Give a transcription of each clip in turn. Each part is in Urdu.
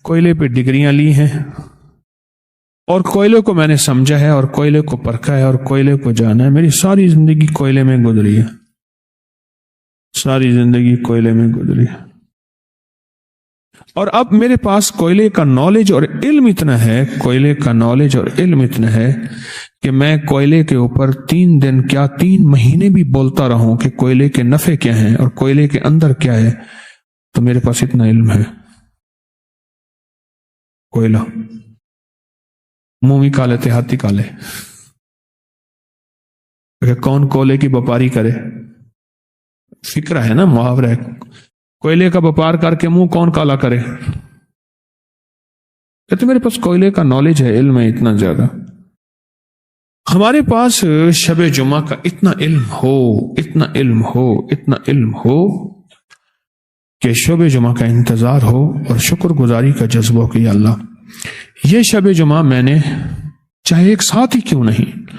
کوئلے پہ ڈگریاں لی ہیں اور کوئلے کو میں نے سمجھا ہے اور کوئلے کو پرکھا ہے اور کوئلے کو جانا ہے. میری ساری زندگی کوئلے میں گزری ہے, ساری زندگی کوئلے میں گزری ہے. اور اب میرے پاس کوئلے کا نالج اور علم اتنا ہے, کوئلے کا نالج اور علم اتنا ہے کہ میں کوئلے کے اوپر 3 دن کیا 3 مہینے بھی بولتا رہوں کہ کوئلے کے نفع کیا ہیں اور کوئلے کے اندر کیا ہے, تو میرے پاس اتنا علم ہے. کوئلہ منہ بھی کالے تھے ہاتھی کالے, کون کولے کی وپاری کرے, فکر ہے نا, محاورہ ہے. کوئلے کا وپار کر کے منہ کون کالا کرے. کہتے میرے پاس کوئلے کا نالج ہے, علم ہے اتنا زیادہ. ہمارے پاس شب جمعہ کا اتنا علم ہو, اتنا علم ہو, اتنا علم ہو کہ شب جمعہ کا انتظار ہو اور شکر گزاری کا جذبہ کہ یا اللہ یہ شب جمعہ میں نے چاہے ایک ساتھ ہی کیوں نہیں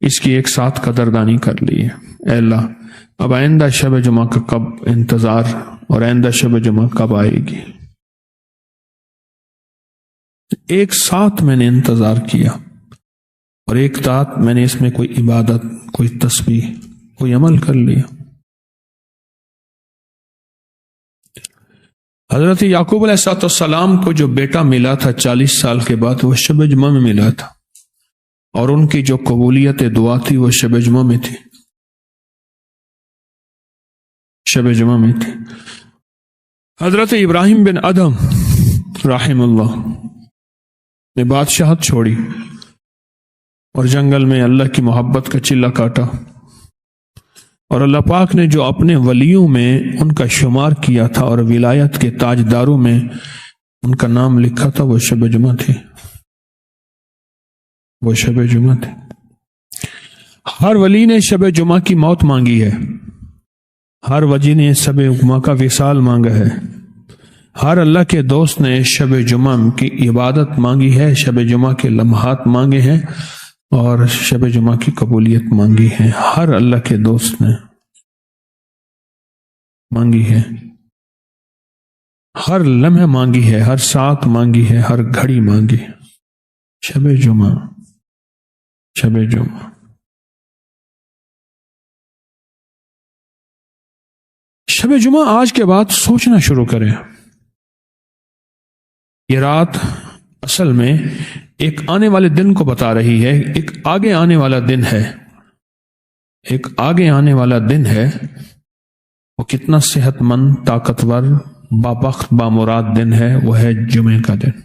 اس کی ایک ساتھ قدردانی کر لی ہے. اے اللہ اب آئندہ شب جمعہ کا کب انتظار اور آئندہ شب جمعہ کب آئے گی. ایک ساتھ میں نے انتظار کیا اور ایک ساتھ میں نے اس میں کوئی عبادت, کوئی تسبیح, کوئی عمل کر لیا. حضرت یعقوب علیہ السلام کو جو بیٹا ملا تھا 40 سال کے بعد وہ شب جمعہ میں ملا تھا, اور ان کی جو قبولیت دعا تھی وہ شب جمعہ میں تھی, شب جمعہ میں تھی. حضرت ابراہیم بن ادم رحم اللہ نے بادشاہت چھوڑی اور جنگل میں اللہ کی محبت کا چلہ کاٹا, اور اللہ پاک نے جو اپنے ولیوں میں ان کا شمار کیا تھا اور ولایت کے تاجداروں میں ان کا نام لکھا تھا وہ شب جمعہ تھی, وہ شب جمعہ تھی. ہر ولی نے شب جمعہ کی موت مانگی ہے, ہر ولی نے شب جمعہ کا وصال مانگا ہے, ہر اللہ کے دوست نے شب جمعہ کی عبادت مانگی ہے, شب جمعہ کے لمحات مانگے ہیں اور شب جمعہ کی قبولیت مانگی ہے. ہر اللہ کے دوست نے مانگی ہے, ہر لمحہ مانگی ہے, ہر ساتھ مانگی ہے, ہر گھڑی مانگی ہے. شب جمعہ, شب جمعہ. شب جمعہ آج کے بعد سوچنا شروع کریں. یہ رات اصل میں ایک آنے والے دن کو بتا رہی ہے, ایک آگے آنے والا دن ہے, ایک آگے آنے والا دن ہے. وہ کتنا صحت مند, طاقتور, بابخت, بامراد دن ہے, وہ ہے جمعے کا دن.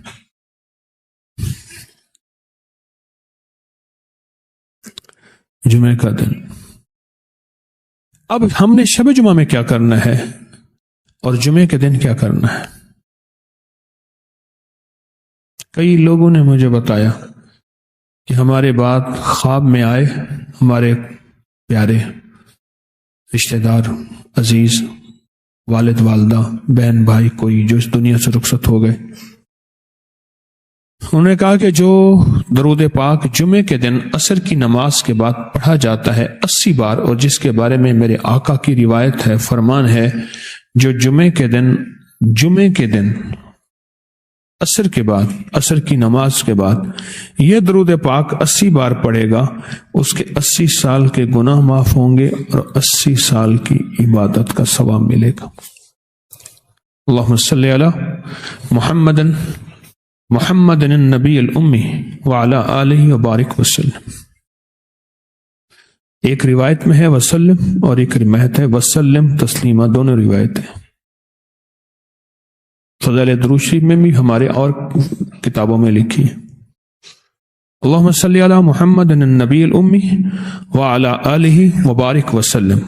جمعے کا دن. اب ہم نے شب جمعہ میں کیا کرنا ہے اور جمعے کے دن کیا کرنا ہے. کئی لوگوں نے مجھے بتایا کہ ہمارے بعد خواب میں آئے ہمارے پیارے رشتہ دار, عزیز, والد والدہ, بہن بھائی, کوئی جو اس دنیا سے رخصت ہو گئے. انہوں نے کہا کہ جو درود پاک جمعے کے دن عصر کی نماز کے بعد پڑھا جاتا ہے 80 بار, اور جس کے بارے میں میرے آقا کی روایت ہے, فرمان ہے, جو جمعے کے دن عصر کے بعد, عصر کی نماز کے بعد یہ درود پاک 80 بار پڑھے گا, اس کے 80 سال کے گناہ معاف ہوں گے اور 80 سال کی عبادت کا ثواب ملے گا. اللہم صلی علی محمد النبی الامی وعلی آلہ وبارک وسلم. ایک روایت میں ہے وسلم اور ایک روایت ہے وسلم تسلیمہ, دونوں روایتیں. فضائل درود شریف میں بھی ہمارے اور کتابوں میں لکھی ہے. اللہم صلی علی محمد النبی الامی وعلی آلہ وبارک وسلم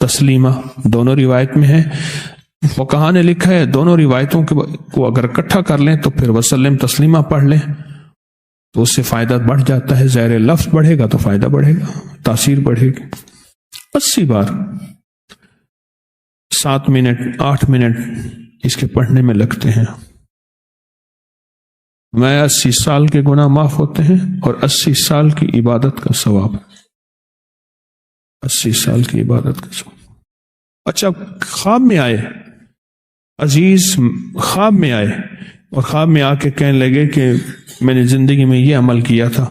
تسلیمہ, دونوں روایت میں ہے. فقہاء نے لکھا ہے دونوں روایتوں کو اگر اکٹھا کر لیں تو پھر وسلم تسلیمہ پڑھ لیں تو اس سے فائدہ بڑھ جاتا ہے. ظاہر لفظ بڑھے گا تو فائدہ بڑھے گا, تاثیر بڑھے گی. 80 بار 7 منٹ 8 منٹ اس کے پڑھنے میں لگتے ہیں. میں 80 سال کے گناہ معاف ہوتے ہیں اور 80 سال کی عبادت کا ثواب, 80 سال کی عبادت کا ثواب. اچھا خواب میں آئے عزیز, خواب میں آئے اور خواب میں آ کے کہنے لگے کہ میں نے زندگی میں یہ عمل کیا تھا،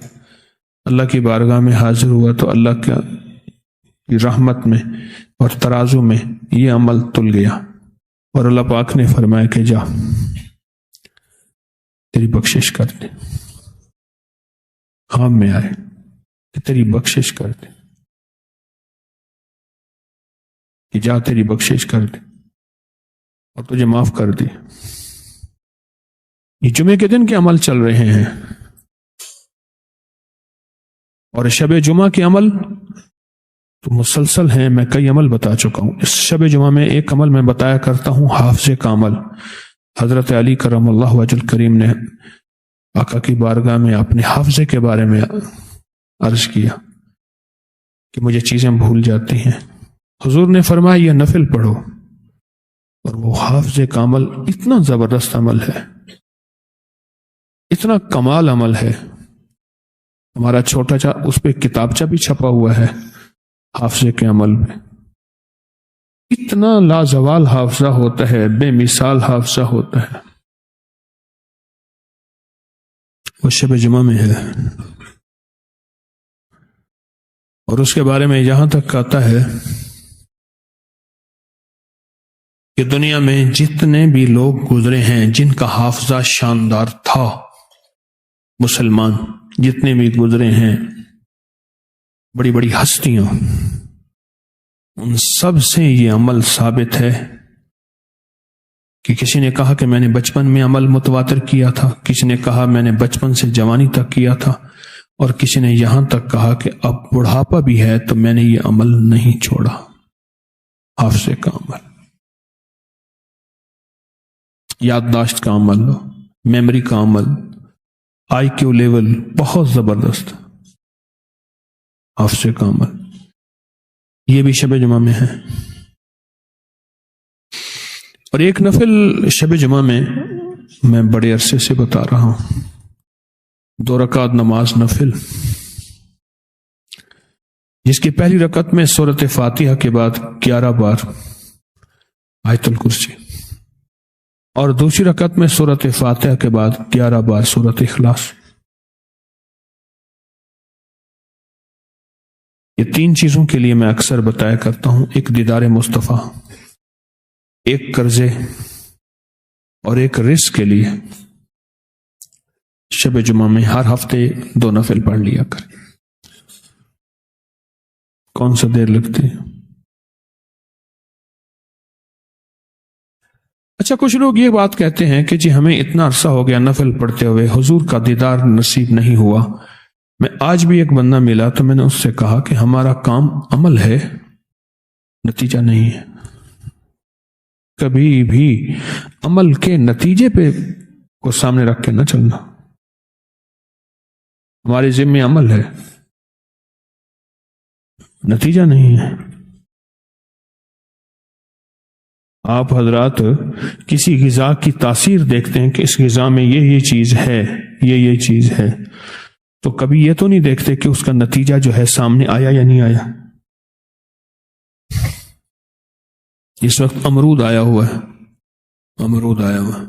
اللہ کی بارگاہ میں حاضر ہوا تو اللہ کی رحمت میں اور ترازو میں یہ عمل تل گیا، اور اللہ پاک نے فرمایا کہ جا تیری بخشش کر دے۔ خواب میں آئے کہ تیری بخشش کر دے، کہ جا تیری بخشش کر دے اور تجھے معاف کر دے۔ یہ جمعے کے دن کے عمل چل رہے ہیں، اور شب جمعہ کے عمل تو مسلسل ہیں، میں کئی عمل بتا چکا ہوں۔ اس شب جمعہ میں ایک عمل میں بتایا کرتا ہوں، حافظے کا عمل۔ حضرت علی کرم اللہ وجہ الکریم نے آقا کی بارگاہ میں اپنے حافظے کے بارے میں عرض کیا کہ مجھے چیزیں بھول جاتی ہیں۔ حضور نے فرمایا یہ نفل پڑھو، اور وہ حافظے کا عمل اتنا زبردست عمل ہے، اتنا کمال عمل ہے۔ ہمارا چھوٹا سا اس پہ کتابچہ بھی چھپا ہوا ہے حافظے کے عمل میں۔ اتنا لازوال حافظہ ہوتا ہے، بے مثال حافظہ ہوتا ہے، وہ شب جمعہ میں ہے۔ اور اس کے بارے میں یہاں تک کہتا ہے کہ دنیا میں جتنے بھی لوگ گزرے ہیں جن کا حافظہ شاندار تھا، مسلمان جتنے بھی گزرے ہیں، بڑی بڑی ہستیاں، ان سب سے یہ عمل ثابت ہے کہ کسی نے کہا کہ میں نے بچپن میں عمل متواتر کیا تھا، کسی نے کہا میں نے بچپن سے جوانی تک کیا تھا، اور کسی نے یہاں تک کہا کہ اب بڑھاپا بھی ہے تو میں نے یہ عمل نہیں چھوڑا، حافظے کا عمل، یادداشت کا عمل، میموری کا عمل، آئی کیو لیول بہت زبردست، حافظے کا عمل، یہ بھی شب جمعہ میں ہے۔ اور ایک نفل شب جمعہ میں بڑے عرصے سے بتا رہا ہوں، 2 رکعت نماز نفل، جس کی پہلی رکعت میں سورۃ فاتحہ کے بعد 11 بار آیت الکرسی، اور دوسری رکعت میں سورۃ فاتحہ کے بعد 11 بار سورۃ اخلاص۔ یہ 3 چیزوں کے لیے میں اکثر بتایا کرتا ہوں، ایک دیدار مصطفیٰ، ایک قرضے، اور ایک رزق کے لیے شب جمعہ میں ہر ہفتے 2 نفل پڑھ لیا کر۔ کون سا دیر لگتی ہے؟ اچھا، کچھ لوگ یہ بات کہتے ہیں کہ جی ہمیں اتنا عرصہ ہو گیا نفل پڑھتے ہوئے، حضور کا دیدار نصیب نہیں ہوا۔ میں آج بھی ایک بندہ ملا تو میں نے اس سے کہا کہ ہمارا کام عمل ہے، نتیجہ نہیں ہے۔ کبھی بھی عمل کے نتیجے پہ کو سامنے رکھ کے نہ چلنا، ہمارے ذمہ عمل ہے، نتیجہ نہیں ہے۔ آپ حضرات کسی غذا کی تاثیر دیکھتے ہیں کہ اس غذا میں یہ چیز ہے، یہ چیز ہے، تو کبھی یہ تو نہیں دیکھتے کہ اس کا نتیجہ جو ہے سامنے آیا یا نہیں آیا۔ اس وقت امرود آیا ہوا ہے، امرود آیا ہوا،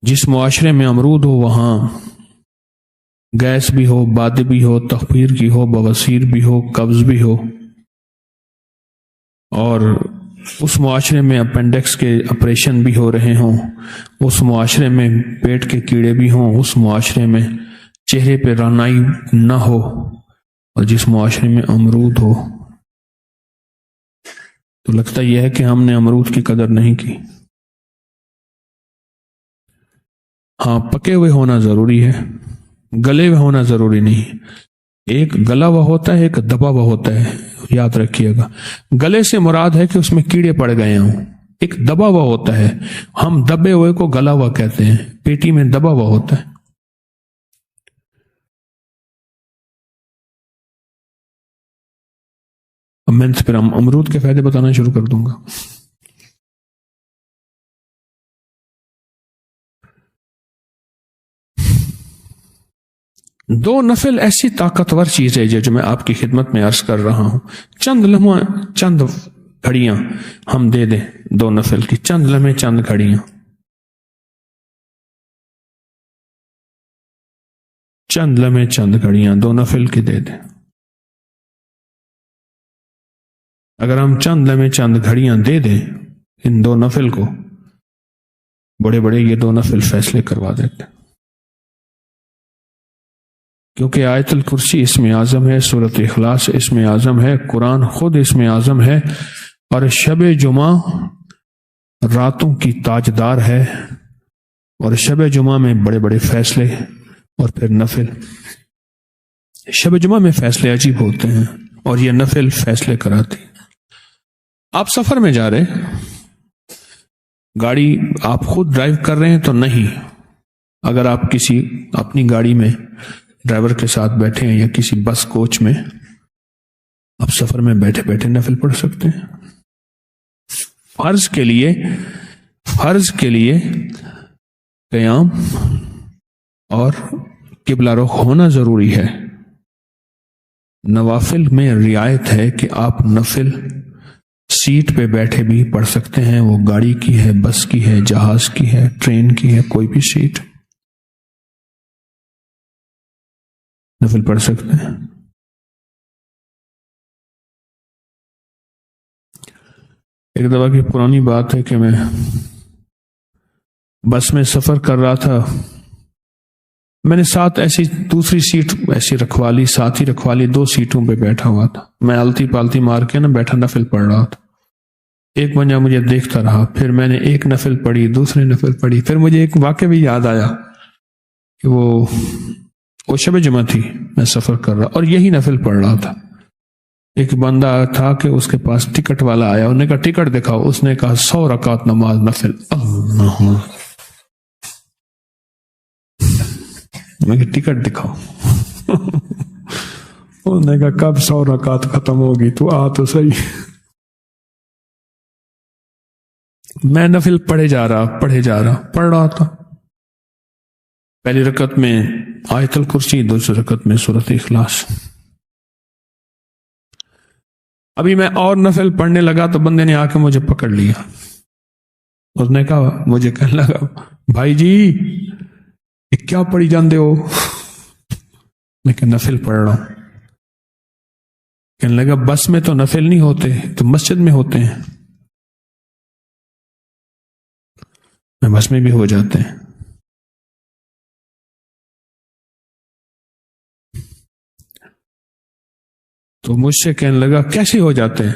جس معاشرے میں امرود ہو وہاں گیس بھی ہو، باد بھی ہو، تخفیر کی ہو، بواسیر بھی ہو، قبض بھی ہو، اور اس معاشرے میں اپینڈکس کے آپریشن بھی ہو رہے ہوں، اس معاشرے میں پیٹ کے کیڑے بھی ہوں، اس معاشرے میں چہرے پہ رعنائی نہ ہو، اور جس معاشرے میں امرود ہو، تو لگتا یہ ہے کہ ہم نے امرود کی قدر نہیں کی۔ ہاں، پکے ہوئے ہونا ضروری ہے، گلے ہوئے ہونا ضروری نہیں۔ ایک گلا ہوا ہوتا ہے، ایک دبا ہوا ہوتا ہے، یاد رکھیے گا۔ گلے سے مراد ہے کہ اس میں کیڑے پڑ گئے ہوں، ایک دبا ہوا ہوتا ہے، ہم دبے ہوئے کو گلا ہوا کہتے ہیں، پیٹی میں دبا ہوا ہوتا ہے۔ اب میں پھر امرود کے فائدے بتانا شروع کر دوں گا۔ دو نفل ایسی طاقتور چیز ہے جو میں آپ کی خدمت میں عرض کر رہا ہوں۔ چند لمحہ، چند گھڑیاں ہم دے دیں، دو نفل کی چند لمحے، چند گھڑیاں، چند لمحے چند گھڑیاں 2 نفل کے دے دیں. اگر ہم چند لمحے چند گھڑیاں دے دیں ان 2 نفل کو، بڑے بڑے یہ 2 نفل فیصلے کروا دیتے ہیں. کیونکہ آیت الکرسی اسم اعظم ہے، سورۃ اخلاص اسم اعظم ہے، قرآن خود اسم اعظم ہے، اور شب جمعہ راتوں کی تاجدار ہے، اور شب جمعہ میں بڑے بڑے فیصلے اور پھر نفل. شب جمعہ میں فیصلے عجیب ہوتے ہیں اور یہ نفل فیصلے کراتی. آپ سفر میں جا رہے، گاڑی آپ خود ڈرائیو کر رہے ہیں تو نہیں، اگر آپ کسی اپنی گاڑی میں ڈرائیور کے ساتھ بیٹھے ہیں یا کسی بس کوچ میں، آپ سفر میں بیٹھے بیٹھے نفل پڑھ سکتے ہیں. فرض کے لیے قیام اور قبلہ رخ ہونا ضروری ہے. نوافل میں رعایت ہے کہ آپ نفل سیٹ پہ بیٹھے بھی پڑھ سکتے ہیں، وہ گاڑی کی ہے، بس کی ہے، جہاز کی ہے، ٹرین کی ہے، کوئی بھی سیٹ نفل پڑھ سکتے ہیں. ایک دفعہ کی پرانی بات ہے کہ میں بس میں سفر کر رہا تھا، میں نے ساتھ ایسی دوسری سیٹ ایسی رکھوا لی، ساتھ ہی رکھوا لی، 2 سیٹوں پہ بیٹھا ہوا تھا. میں التی پالتی مار کے بیٹھا نفل پڑھ رہا تھا. ایک بندہ مجھے دیکھتا رہا، پھر میں نے ایک نفل پڑھی، دوسرے نفل پڑھی، پھر مجھے ایک واقعہ بھی یاد آیا کہ وہ شب جمعہ تھی، میں سفر کر رہا اور یہی نفل پڑھ رہا تھا. ایک بندہ تھا کہ اس کے پاس ٹکٹ والا آیا، انہوں نے کہا ٹکٹ دکھاؤ، اس نے کہا 100 رکعت نماز نفل. اللہ، میں کہ ٹکٹ دکھاؤ. انہوں نے کہا کب 100 رکعت ختم ہوگی، تو آ تو صحیح. میں نفل پڑھ رہا تھا. پہلی رکعت میں آیت الکرسی، دوسری رکعت میں سورۃ اخلاص. ابھی میں اور نفل پڑھنے لگا تو بندے نے آ کے مجھے پکڑ لیا. اس نے کہا، مجھے کہنے لگا بھائی جی یہ کیا پڑھی جاندے ہو؟ میں کہ نفل پڑھ رہا ہوں. کہنے لگا بس میں تو نفل نہیں ہوتے، تو مسجد میں ہوتے ہیں. میں بس میں بھی ہو جاتے ہیں. تو مجھ سے کہنے لگا کیسے ہو جاتے ہیں؟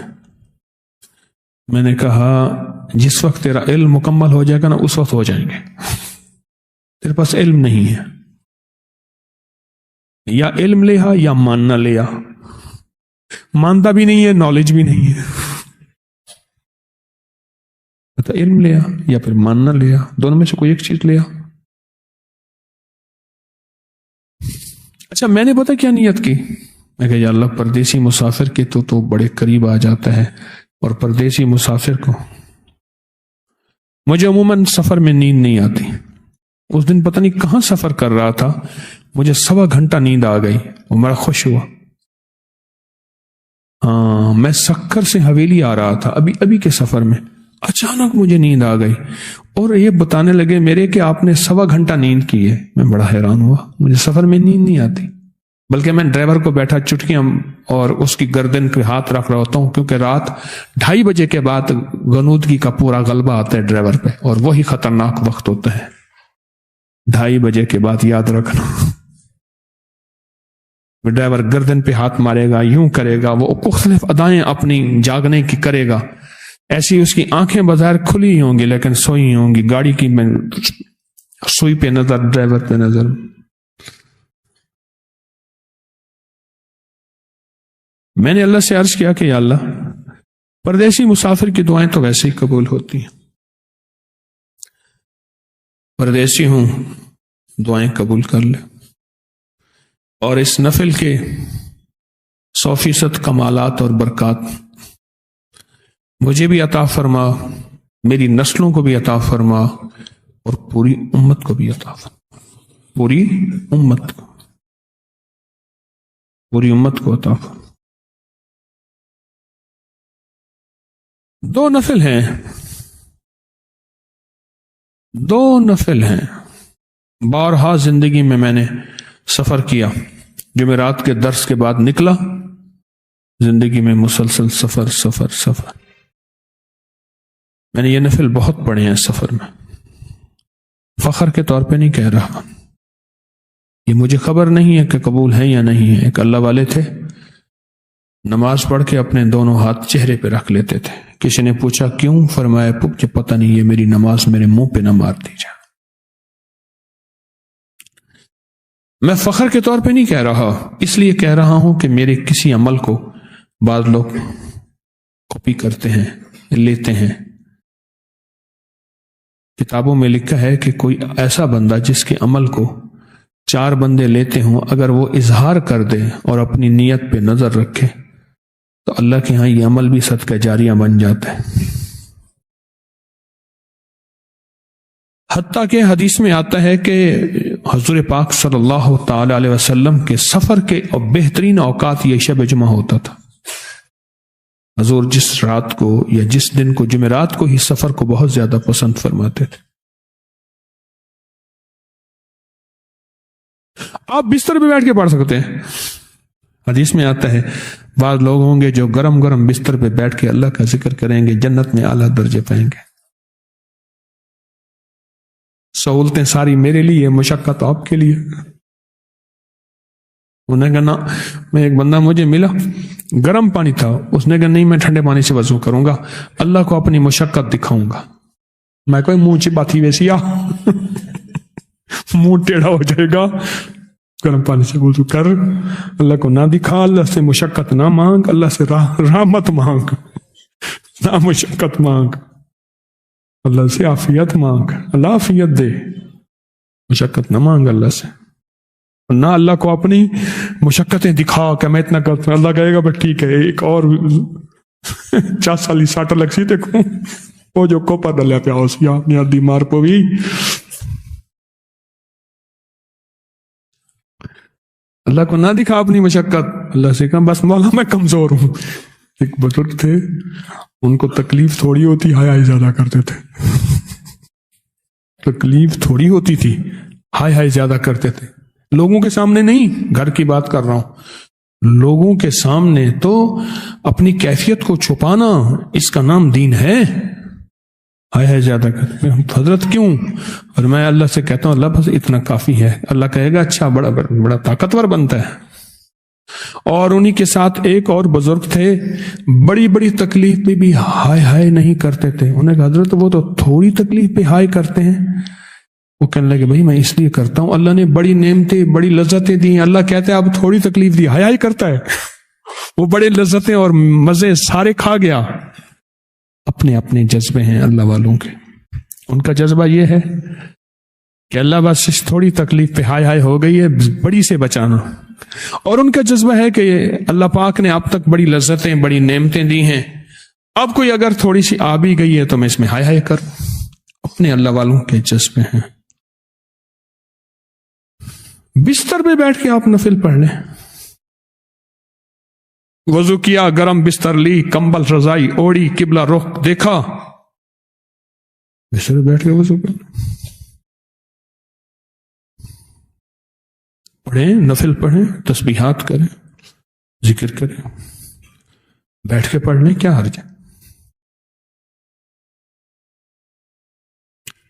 میں نے کہا جس وقت تیرا علم مکمل ہو جائے گا نا، اس وقت ہو جائیں گے. تیرے پاس علم نہیں ہے، یا علم لیا یا ماننا لیا. مانتا بھی نہیں ہے، نالج بھی نہیں ہے. تو علم لیا یا پھر ماننا لیا، دونوں میں سے کوئی ایک چیز لیا. اچھا میں نے پتا کیا نیت کی؟ میں کہ یا اللہ پردیسی مسافر کے تو بڑے قریب آ جاتا ہے، اور پردیسی مسافر کو مجھے عموماً سفر میں نیند نہیں آتی. اس دن پتہ نہیں کہاں سفر کر رہا تھا، مجھے 1.25 گھنٹہ نیند آ گئی اور بڑا خوش ہوا. ہاں میں سکر سے حویلی آ رہا تھا ابھی کے سفر میں، اچانک مجھے نیند آ گئی اور یہ بتانے لگے میرے کہ آپ نے 1.25 گھنٹہ نیند کی ہے. میں بڑا حیران ہوا، مجھے سفر میں نیند نہیں آتی، بلکہ میں ڈرائیور کو بیٹھا چٹکیاں اور اس کی گردن پہ ہاتھ رکھ رہا ہوتا ہوں، کیونکہ رات 2:30 بجے کے بعد غنودگی کا پورا غلبہ آتا ہے ڈرائیور پہ، اور وہی خطرناک وقت ہوتا ہے 2:30 بجے کے بعد. یاد رکھنا، ڈرائیور گردن پہ ہاتھ مارے گا، یوں کرے گا، وہ مختلف ادائیں اپنی جاگنے کی کرے گا. ایسی اس کی آنکھیں بظاہر کھلی ہی ہوں گی لیکن سوئی ہوں گی، گاڑی کی میں سوئی پہ نظر، ڈرائیور پہ نظر. میں نے اللہ سے عرض کیا کہ یا اللہ پردیسی مسافر کی دعائیں تو ویسے ہی قبول ہوتی ہیں، پردیسی ہوں دعائیں قبول کر لے، اور اس نفل کے 100% کمالات اور برکات مجھے بھی عطا فرما، میری نسلوں کو بھی عطا فرما، اور پوری امت کو بھی عطا فرما. پوری امت کو عطا فرما. 2 نفل ہیں، بارہا زندگی میں میں نے سفر کیا، جمعرات کے درس کے بعد نکلا، زندگی میں مسلسل سفر سفر سفر. میں نے یہ نفل بہت پڑھے ہیں سفر میں، فخر کے طور پہ نہیں کہہ رہا، یہ مجھے خبر نہیں ہے کہ قبول ہے یا نہیں ہے. ایک اللہ والے تھے، نماز پڑھ کے اپنے دونوں ہاتھ چہرے پہ رکھ لیتے تھے. کسی نے پوچھا کیوں؟ فرمایا مجھے پتہ نہیں، یہ میری نماز میرے منہ پہ نہ مار دی جائے. میں فخر کے طور پہ نہیں کہہ رہا، اس لیے کہہ رہا ہوں کہ میرے کسی عمل کو بعض لوگ کاپی کرتے ہیں، لیتے ہیں. کتابوں میں لکھا ہے کہ کوئی ایسا بندہ جس کے عمل کو 4 بندے لیتے ہوں، اگر وہ اظہار کر دے اور اپنی نیت پہ نظر رکھے تو اللہ کے ہاں یہ عمل بھی صدقہ جاریہ بن جاتا ہے. حتیٰ کہ حدیث میں آتا ہے کہ حضور پاک صلی اللہ تعالی علیہ وسلم کے سفر کے بہترین اوقات یہ شب جمعہ ہوتا تھا. حضور جس رات کو یا جس دن کو، جمعرات کو ہی سفر کو بہت زیادہ پسند فرماتے تھے. آپ بستر پہ بیٹھ کے پڑھ سکتے ہیں. حدیث میں آتا ہے بعض لوگ ہوں گے جو گرم گرم بستر پہ بیٹھ کے اللہ کا ذکر کریں گے، جنت میں اعلیٰ درجے پائیں گے. سہولتیں ساری میرے لیے، مشقت آپ کے لیے. انہوں نے کہا نا، میں ایک بندہ مجھے ملا، گرم پانی تھا، اس نے کہا نہیں میں ٹھنڈے پانی سے وضو کروں گا، اللہ کو اپنی مشقت دکھاؤں گا. میں کوئی منہ چی بات ہی ویسی منہ ٹیڑھا ہو جائے گا. گرم پانی سے وضو کر، اللہ کو نہ دکھا، اللہ سے مشقت نہ مانگ، اللہ سے رحمت مانگ، نہ مشقت مانگ، اللہ سے عافیت مانگ، اللہ عافیت دے. مشقت نہ مانگ اللہ سے، نہ اللہ کو اپنی مشقتیں دکھا کہ میں اتنا کرتا ہوں. اللہ کہے گا بس ٹھیک ہے، ایک اور 4 سالی ساٹا لگ سی دیکھوں وہ جو کوپر ڈلیا پیا ہو سی آپ نے آدھی مار پو بھی. اللہ کو نہ دکھا اپنی مشقت، اللہ سے کہا بس مولا میں کمزور ہوں. ایک بزرگ تھے، ان کو تکلیف تھوڑی ہوتی، ہائے زیادہ کرتے تھے. تکلیف تھوڑی ہوتی تھی، ہائے زیادہ کرتے تھے. لوگوں کے سامنے نہیں، گھر کی بات کر رہا ہوں. لوگوں کے سامنے تو اپنی کیفیت کو چھپانا، اس کا نام دین ہے. ہائے زیادہ کرتے حضرت کیوں؟ اور میں اللہ سے کہتا ہوں اللہ بس اتنا کافی ہے. اللہ کہے گا اچھا، بڑا طاقتور بنتا ہے. اور انہی کے ساتھ ایک اور بزرگ تھے، بڑی بڑی تکلیف پہ بھی ہائے نہیں کرتے تھے. انہیں کہا حضرت وہ تو تھوڑی تکلیف پہ ہائے کرتے ہیں. وہ کہنے لگے بھائی میں اس لیے کرتا ہوں، اللہ نے بڑی نعمتیں بڑی لذتیں دی ہیں، اللہ کہتے ہیں اب تھوڑی تکلیف دی، ہائے کرتا ہے. وہ بڑے لذتیں اور مزے سارے کھا گیا. اپنے اپنے جذبے ہیں اللہ والوں کے. ان کا جذبہ یہ ہے کہ اللہ بس اس تھوڑی تکلیف پہ ہائے ہو گئی ہے، بڑی سے بچانا. اور ان کا جذبہ ہے کہ اللہ پاک نے اب تک بڑی لذتیں بڑی نعمتیں دی ہیں، اب کوئی اگر تھوڑی سی آ بھی گئی ہے تو میں اس میں ہائے کر. اپنے اللہ والوں کے جذبے ہیں. بستر پہ بیٹھ کے آپ نفل پڑھ لیں. وضو کیا، گرم بستر لی، کمبل رضائی اوڑی، قبلہ رخ دیکھا، بستر پہ بیٹھ کے وضو کر پڑھیں، نفل پڑھیں، تسبیحات کریں، ذکر کریں، بیٹھ کے پڑھ لیں، کیا حرج ہے.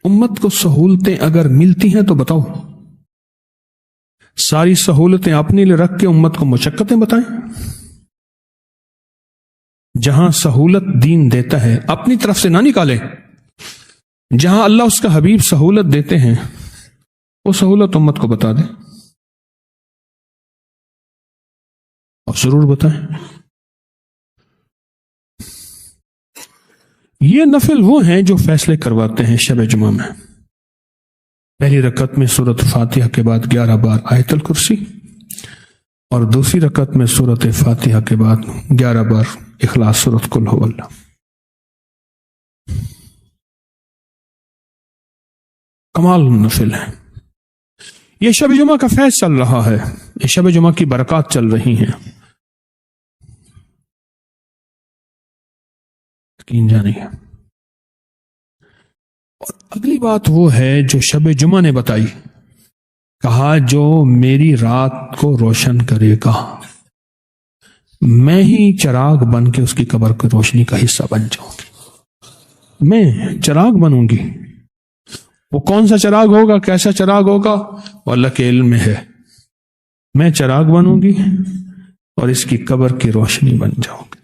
امت کو سہولتیں اگر ملتی ہیں تو بتاؤ، ساری سہولتیں اپنے لیے رکھ کے امت کو مشقتیں بتائیں. جہاں سہولت دین دیتا ہے اپنی طرف سے نہ نکالے. جہاں اللہ اس کا حبیب سہولت دیتے ہیں وہ سہولت امت کو بتا دیں اور ضرور بتائیں. یہ نفل وہ ہیں جو فیصلے کرواتے ہیں شب جمعہ میں. پہلی رکعت میں سورۃ فاتحہ کے بعد 11 بار آیت الکرسی، اور دوسری رکعت میں سورۃ فاتحہ کے بعد 11 بار اخلاص سورۃ قل ہو اللہ. کمال نفل ہے. یہ شب جمعہ کا فیض چل رہا ہے، یہ شب جمعہ کی برکات چل رہی ہیں. یقین جانی ہے. اور اگلی بات وہ ہے جو شب جمعہ نے بتائی کہا جو میری رات کو روشن کرے گا میں ہی چراغ بن کے اس کی قبر کی روشنی کا حصہ بن جاؤں گی، میں چراغ بنوں گی۔ وہ کون سا چراغ ہوگا، کیسا چراغ ہوگا، وہ اللہ کے علم میں ہے۔ میں چراغ بنوں گی اور اس کی قبر کی روشنی بن جاؤں گی۔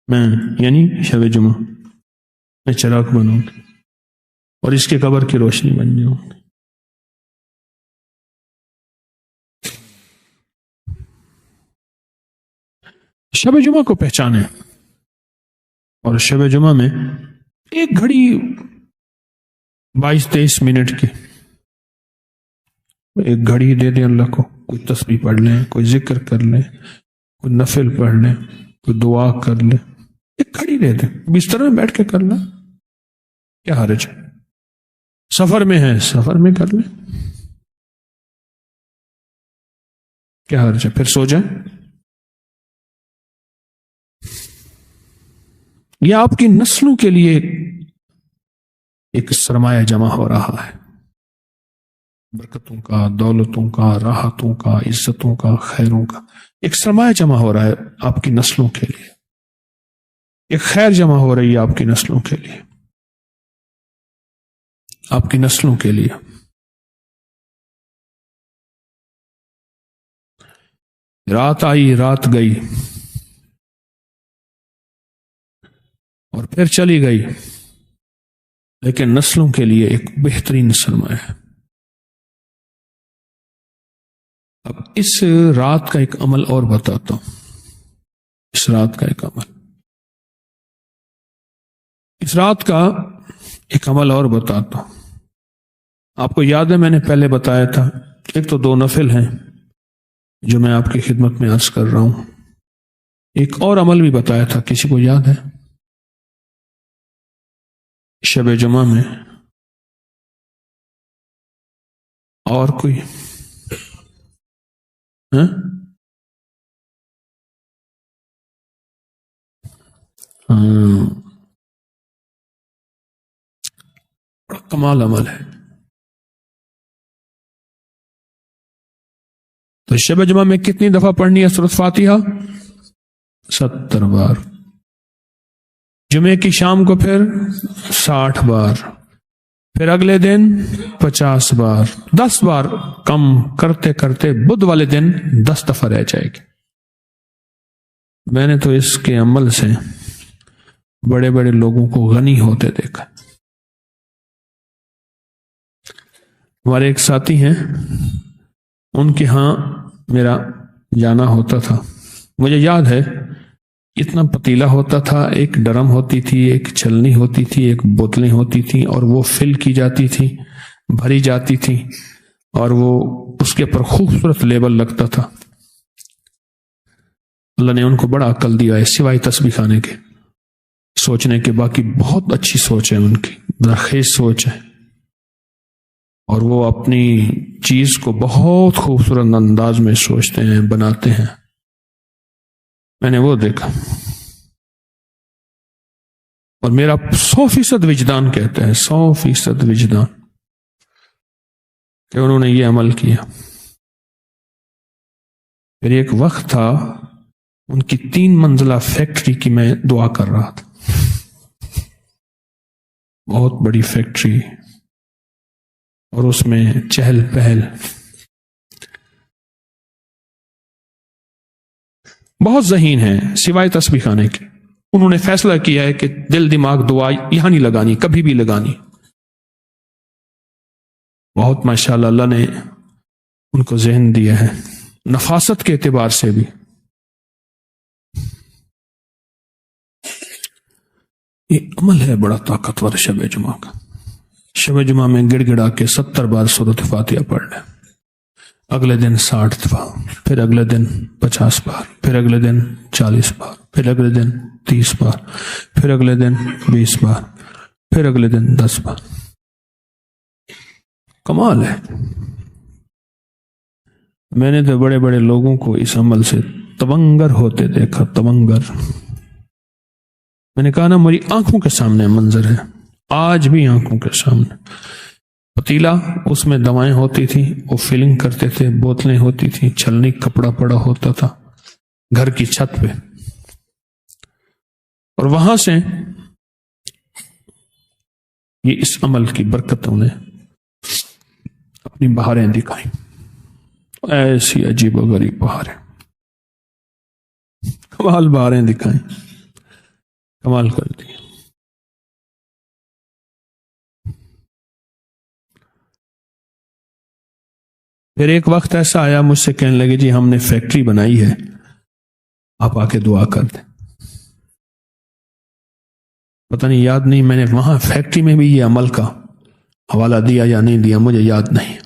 میں یعنی شب جمعہ میں چراغ بنوں گی اور اس کی قبر کی روشنی بن جاؤں گی۔ شب جمعہ کو پہچانے، اور شب جمعہ میں ایک گھڑی 22-23 منٹ کی ایک گھڑی دے دیں اللہ کو، کوئی تسبیح پڑھ لیں، کوئی ذکر کر لیں، کوئی نفل پڑھ لیں، کوئی دعا کر لیں، ایک گھڑی دے دیں، بستر میں بیٹھ کے کر لیں، کیا حرج ہے؟ سفر میں ہے سفر میں کر لیں، کیا حرج ہے؟ پھر سو جائیں۔ یہ آپ کی نسلوں کے لیے ایک سرمایہ جمع ہو رہا ہے، برکتوں کا، دولتوں کا، راحتوں کا، عزتوں کا، خیروں کا ایک سرمایہ جمع ہو رہا ہے آپ کی نسلوں کے لیے، ایک خیر جمع ہو رہی ہے آپ کی نسلوں کے لیے، آپ کی نسلوں کے لیے۔ رات آئی رات گئی اور پھر چلی گئی، لیکن نسلوں کے لیے ایک بہترین سرمایہ ہے۔ اب اس رات کا ایک عمل اور بتاتا ہوں، اس رات کا ایک عمل، اس رات کا ایک عمل اور بتاتا ہوں۔ آپ کو یاد ہے میں نے پہلے بتایا تھا، ایک تو 2 نفل ہیں جو میں آپ کی خدمت میں عرض کر رہا ہوں، ایک اور عمل بھی بتایا تھا، کسی کو یاد ہے؟ شب جمعہ میں اور کوئی ہاں؟ بڑا کمال عمل ہے۔ تو شب جمعہ میں کتنی دفعہ پڑھنی ہے سورۃ فاتحہ؟ 70 بار۔ جمعے کی شام کو پھر 60 بار، پھر اگلے دن 50 بار، 10 بار کم کرتے کرتے بدھ والے دن 10 دفعہ رہ جائے گی۔ میں نے تو اس کے عمل سے بڑے بڑے لوگوں کو غنی ہوتے دیکھا۔ ہمارے ایک ساتھی ہیں، ان کے ہاں میرا جانا ہوتا تھا، مجھے یاد ہے اتنا پتیلا ہوتا تھا، ایک ڈرم ہوتی تھی، ایک چھلنی ہوتی تھی، ایک بوتلیں ہوتی تھیں، اور وہ فل کی جاتی تھی، بھری جاتی تھی، اور وہ اس کے پر خوبصورت لیبل لگتا تھا۔ اللہ نے ان کو بڑا عقل دیا ہے، سوائے تسبیح کھانے کے، سوچنے کے باقی بہت اچھی سوچ ہے ان کی، زرخیز سوچ ہے، اور وہ اپنی چیز کو بہت خوبصورت انداز میں سوچتے ہیں، بناتے ہیں۔ میں نے وہ دیکھا، اور میرا 100% وجدان کہتا ہے، 100% وجدان، کہ انہوں نے یہ عمل کیا۔ پھر ایک وقت تھا ان کی 3 منزلہ فیکٹری کی میں دعا کر رہا تھا، بہت بڑی فیکٹری، اور اس میں چہل پہل، بہت ذہین ہے سوائے تسبیح کھانے کے۔ انہوں نے فیصلہ کیا ہے کہ دل دماغ دعا یہاں نہیں لگانی، کبھی بھی لگانی۔ بہت ماشاءاللہ اللہ نے ان کو ذہن دیا ہے، نفاست کے اعتبار سے بھی۔ یہ عمل ہے بڑا طاقتور شب جمعہ کا۔ شب جمعہ میں گڑ گڑا کے 70 بار سورۃ فاتحہ پڑھ لیں، اگلے دن 60 دفعہ، پھر اگلے دن 50 بار، پھر اگلے دن 40 بار، پھر اگلے دن 30 بار، پھر اگلے دن 20 بار، پھر اگلے دن 10 بار۔ کمال ہے۔ میں نے تو بڑے بڑے لوگوں کو اس عمل سے تونگر ہوتے دیکھا، تونگر۔ میں نے کہا نا، میری آنکھوں کے سامنے منظر ہے، آج بھی آنکھوں کے سامنے۔ پتیلا، اس میں دوائیں ہوتی تھیں، وہ فلنگ کرتے تھے، بوتلیں ہوتی تھیں، چھلنی کپڑا پڑا ہوتا تھا گھر کی چھت پہ، اور وہاں سے یہ اس عمل کی برکتوں نے اپنی بہاریں دکھائیں، ایسی عجیب و غریب بہاریں، کمال بہاریں دکھائیں، کمال کر دی۔ پھر ایک وقت ایسا آیا، مجھ سے کہنے لگے جی ہم نے فیکٹری بنائی ہے، آپ آ کے دعا کر دیں۔ پتہ نہیں، یاد نہیں میں نے وہاں فیکٹری میں بھی یہ عمل کا حوالہ دیا یا نہیں دیا، مجھے یاد نہیں،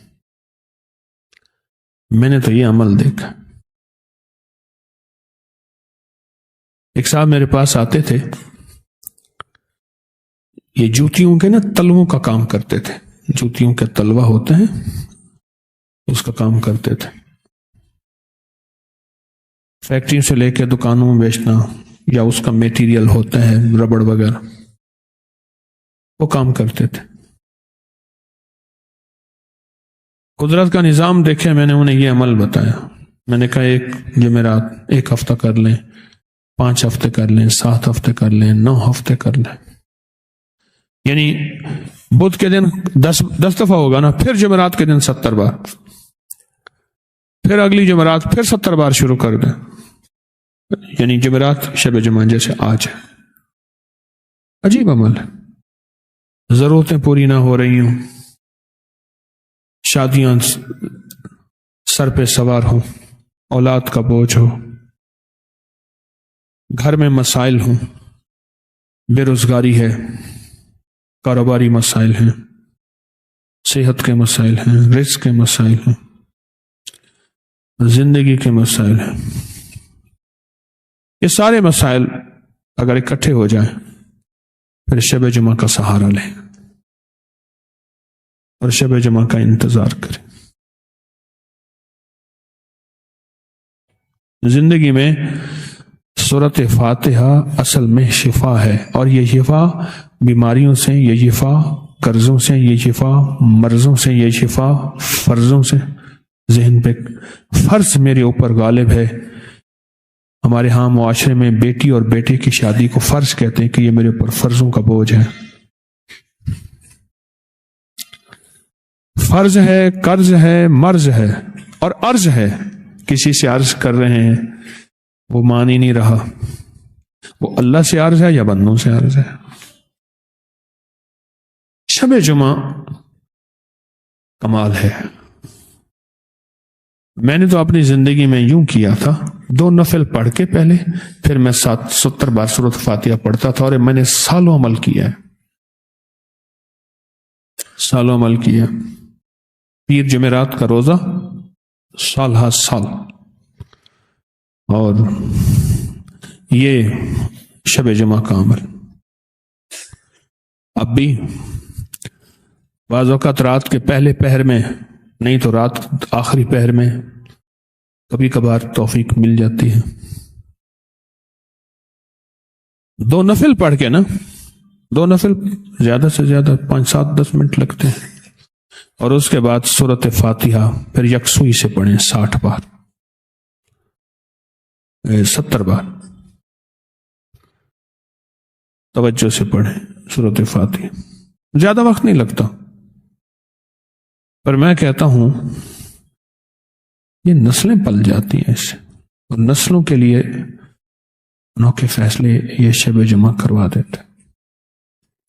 میں نے تو یہ عمل دیکھا۔ ایک صاحب میرے پاس آتے تھے، یہ جوتیوں کے نا تلووں کا کام کرتے تھے، جوتیوں کے تلوا ہوتے ہیں اس کا کام کرتے تھے، فیکٹری سے لے کے دکانوں میں بیچنا، یا اس کا میٹیریل ہوتا ہے ربڑ وغیرہ، وہ کام کرتے تھے۔ قدرت کا نظام دیکھے، میں نے انہیں یہ عمل بتایا، میں نے کہا ایک جمعرات 1 ہفتہ کر لیں، 5 ہفتے کر لیں، 7 ہفتے کر لیں، 9 ہفتے کر لیں، یعنی بدھ کے دن 10 دفعہ ہوگا نا، پھر جمعرات کے دن 70 بار، پھر اگلی جمعرات پھر 70 بار شروع کر دیں، یعنی جمعرات شب جمعہ جیسے آج ہے۔ عجیب عمل ہے، ضرورتیں پوری نہ ہو رہی ہوں، شادیاں سر پہ سوار ہوں، اولاد کا بوجھ ہو، گھر میں مسائل ہوں، بے روزگاری ہے، کاروباری مسائل ہیں، صحت کے مسائل ہیں، رزق کے مسائل ہیں، زندگی کے مسائل ہیں، یہ سارے مسائل اگر اکٹھے ہو جائیں پھر شب جمعہ کا سہارا لیں اور شب جمعہ کا انتظار کریں۔ زندگی میں سورۃ فاتحہ اصل میں شفا ہے، اور یہ شفا بیماریوں سے، یہ شفا قرضوں سے، یہ شفا مرضوں سے، یہ شفا فرضوں سے۔ ذہن پہ فرض میرے اوپر غالب ہے، ہمارے ہاں معاشرے میں بیٹی اور بیٹے کی شادی کو فرض کہتے ہیں کہ یہ میرے اوپر فرضوں کا بوجھ ہے، فرض ہے، قرض ہے، مرض ہے، اور عرض ہے، کسی سے عرض کر رہے ہیں وہ مان ہی نہیں رہا، وہ اللہ سے عرض ہے یا بندوں سے عرض ہے۔ شب جمعہ کمال ہے۔ میں نے تو اپنی زندگی میں یوں کیا تھا، 2 نفل پڑھ کے پہلے، پھر میں 70 بار سورۃ فاتحہ پڑھتا تھا، اور میں نے سالوں عمل کیا ہے، سالوں عمل کیا۔ پیر جمعرات کا روزہ سال ہا سال، اور یہ شب جمعہ کا عمل۔ اب بھی بعض اوقات رات کے پہلے پہر میں، نہیں تو رات آخری پہر میں کبھی کبھار توفیق مل جاتی ہے، 2 نفل پڑھ کے نا، 2 نفل زیادہ سے زیادہ 5 7 10 منٹ لگتے ہیں، اور اس کے بعد سورۃ فاتحہ پھر یکسوئی سے پڑھیں 60 بار 70 بار توجہ سے پڑھیں سورۃ فاتحہ، زیادہ وقت نہیں لگتا۔ پر میں کہتا ہوں یہ نسلیں پل جاتی ہیں اس سے، اور نسلوں کے لیے انوکھے فیصلے یہ شب جمعہ کروا دیتے ہیں،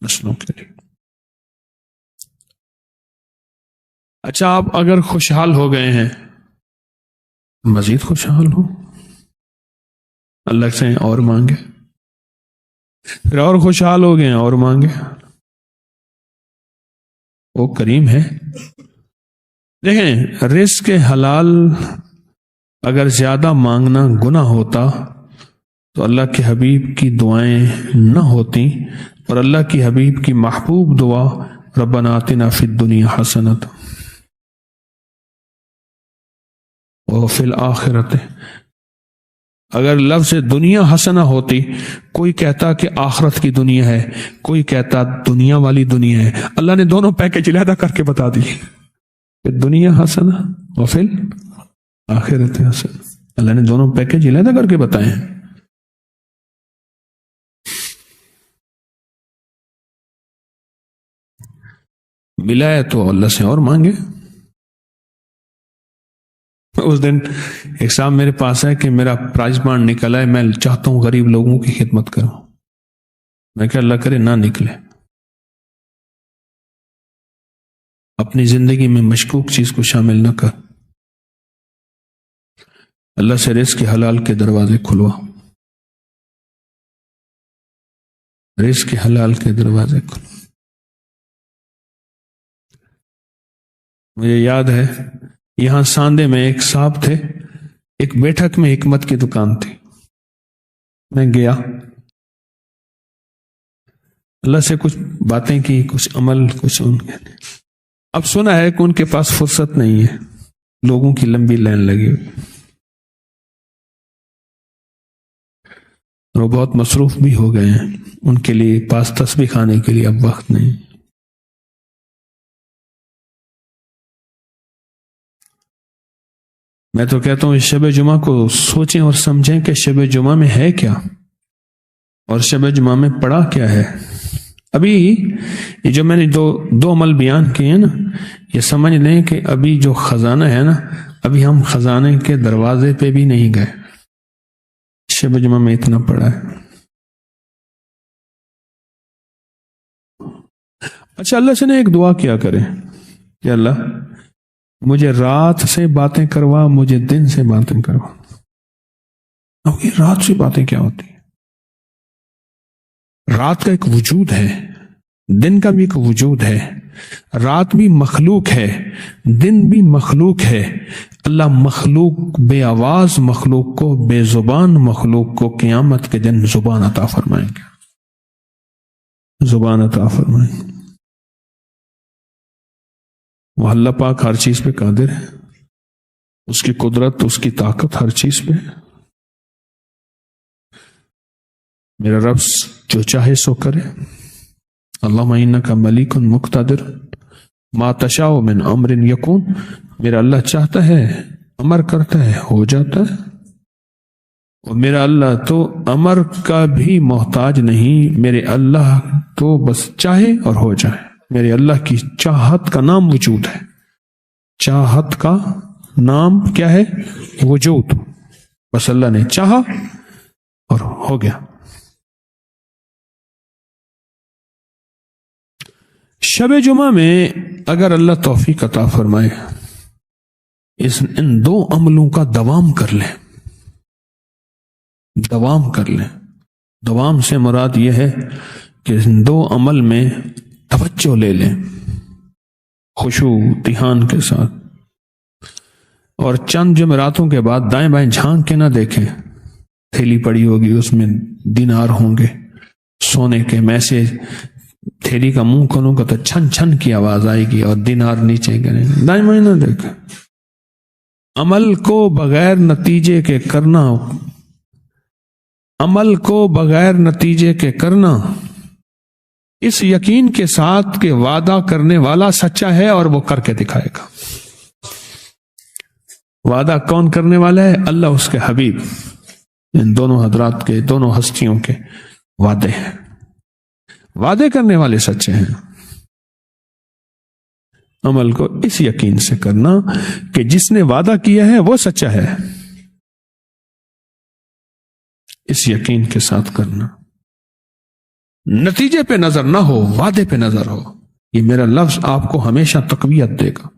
نسلوں کے لیے۔ اچھا، آپ اگر خوشحال ہو گئے ہیں، مزید خوشحال ہو، اللہ سے اور مانگے، پھر اور خوشحال ہو گئے اور مانگے، وہ کریم ہے۔ دیکھیں، رزق حلال اگر زیادہ مانگنا گناہ ہوتا تو اللہ کے حبیب کی دعائیں نہ ہوتی، اور اللہ کی حبیب کی محبوب دعا ربنا آتنا فی الدنیا حسنۃ وفی الآخرۃ اگر لفظ دنیا حسنہ ہوتی، کوئی کہتا کہ آخرت کی دنیا ہے، کوئی کہتا دنیا والی دنیا ہے، اللہ نے دونوں پیکج علیحدہ کر کے بتا دی کہ دنیا حسنہ اور پھر آخرت حسنہ. اللہ نے دونوں پیکج علیحدہ کر کے بتائے ہیں. ملا ہے تو اللہ سے اور مانگے. اس دن ایک صاحب میرے پاس ہے کہ میرا پرائز بانڈ نکلا ہے، میں چاہتا ہوں غریب لوگوں کی خدمت کروں. میں کہ اللہ کرے نہ نکلے. اپنی زندگی میں مشکوک چیز کو شامل نہ کر. اللہ سے رزق کے حلال کے دروازے کھلوا. رزق کے حلال کے دروازے کھلوا. مجھے یاد ہے یہاں ساندے میں ایک صاحب تھے، ایک بیٹھک میں حکمت کی دکان تھی. میں گیا، اللہ سے کچھ باتیں کی، کچھ عمل، کچھ ان کے. اب سنا ہے کہ ان کے پاس فرصت نہیں ہے، لوگوں کی لمبی لائن لگی ہوئی، اور وہ بہت مصروف بھی ہو گئے ہیں. ان کے لیے پاس تسبیح کھانے کے لیے اب وقت نہیں. میں تو کہتا ہوں اس شب جمعہ کو سوچیں اور سمجھیں کہ شب جمعہ میں ہے کیا اور شب جمعہ میں پڑھا کیا ہے. ابھی یہ جو میں نے دو عمل بیان کیے ہیں نا، یہ سمجھ لیں کہ ابھی جو خزانہ ہے نا، ابھی ہم خزانے کے دروازے پہ بھی نہیں گئے. شب جمعہ میں اتنا پڑھا ہے. اچھا، اللہ سے نے ایک دعا کیا کرے کہ اللہ مجھے رات سے باتیں کروا، مجھے دن سے باتیں کروا. اب یہ رات سے باتیں کیا ہوتی ہیں؟ رات کا ایک وجود ہے، دن کا بھی ایک وجود ہے. رات بھی مخلوق ہے، دن بھی مخلوق ہے. اللہ مخلوق بے آواز مخلوق کو، بے زبان مخلوق کو قیامت کے دن زبان عطا فرمائیں گے. زبان عطا فرمائیں گے. وہ اللہ پاک ہر چیز پہ قادر ہے، اس کی قدرت، اس کی طاقت ہر چیز پہ. میرا رب جو چاہے سو کرے. اللہم انک ملیک مقتدر ما تشاء من امر یکون. میرا اللہ چاہتا ہے، امر کرتا ہے، ہو جاتا ہے. اور میرا اللہ تو امر کا بھی محتاج نہیں. میرے اللہ تو بس چاہے اور ہو جائے. میرے اللہ کی چاہت کا نام وجود ہے. چاہت کا نام کیا ہے؟ وجود. بس اللہ نے چاہا اور ہو گیا. شب جمعہ میں اگر اللہ توفیق عطا فرمائے ان دو عملوں کا دوام کر لیں. دوام کر لیں. دوام سے مراد یہ ہے کہ ان دو عمل میں توجہ لے لیں، خشوع دھیان کے ساتھ. اور چند جمعراتوں کے بعد دائیں بائیں جھانک کے نہ دیکھیں. تھیلی پڑی ہوگی، اس میں دینار ہوں گے سونے کے. میں سے تھیلی کا منہ کھولوں گا تو چھن چھن کی آواز آئے گی اور دینار نیچے گریں گے. دائیں بائیں نہ دیکھیں. عمل کو بغیر نتیجے کے کرنا، عمل کو بغیر نتیجے کے کرنا اس یقین کے ساتھ کہ وعدہ کرنے والا سچا ہے اور وہ کر کے دکھائے گا. وعدہ کون کرنے والا ہے؟ اللہ، اس کے حبیب. ان دونوں حضرات کے، دونوں ہستیوں کے وعدے ہیں. وعدے کرنے والے سچے ہیں. عمل کو اس یقین سے کرنا کہ جس نے وعدہ کیا ہے وہ سچا ہے. اس یقین کے ساتھ کرنا. نتیجے پہ نظر نہ ہو، وعدے پہ نظر ہو. یہ میرا لفظ آپ کو ہمیشہ تقویت دے گا.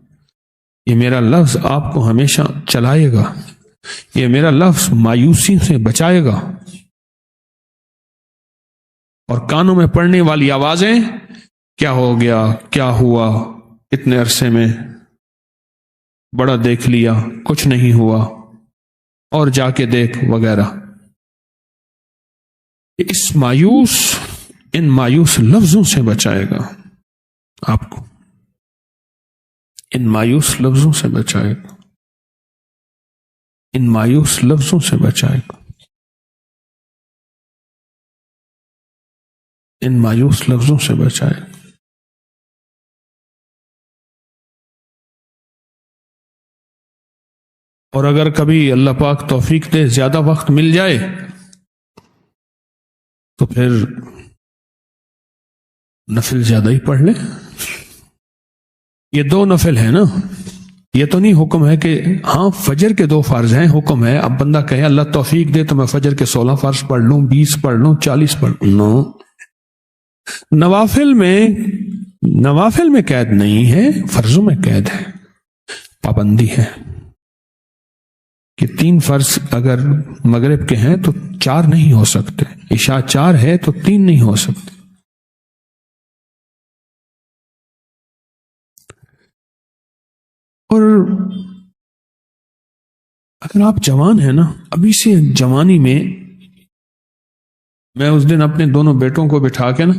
یہ میرا لفظ آپ کو ہمیشہ چلائے گا. یہ میرا لفظ مایوسی سے بچائے گا. اور کانوں میں پڑنے والی آوازیں، کیا ہو گیا، کیا ہوا، اتنے عرصے میں بڑا دیکھ لیا، کچھ نہیں ہوا، اور جا کے دیکھ وغیرہ. ان مایوس لفظوں سے بچائے گا آپ کو. ان مایوس لفظوں سے بچائے گا. ان مایوس لفظوں سے بچائے گا. ان مایوس لفظوں سے بچائے. اور اگر کبھی اللہ پاک توفیق دے زیادہ وقت مل جائے تو پھر نفل زیادہ ہی پڑھ لے. یہ 2 نفل ہیں نا، یہ تو نہیں حکم ہے کہ ہاں فجر کے 2 فرض ہیں. حکم ہے اب بندہ کہے اللہ توفیق دے تو میں فجر کے 16 فرض پڑھ لوں، 20 پڑھ لوں، 40 پڑھ لوں. نو، نوافل میں قید نہیں ہے، فرضوں میں قید ہے، پابندی ہے کہ 3 فرض اگر مغرب کے ہیں تو 4 نہیں ہو سکتے، عشاء 4 ہے تو 3 نہیں ہو سکتے. اور اگر آپ جوان ہیں نا، ابھی سے جوانی میں اس دن اپنے دونوں بیٹوں کو بٹھا کے نا،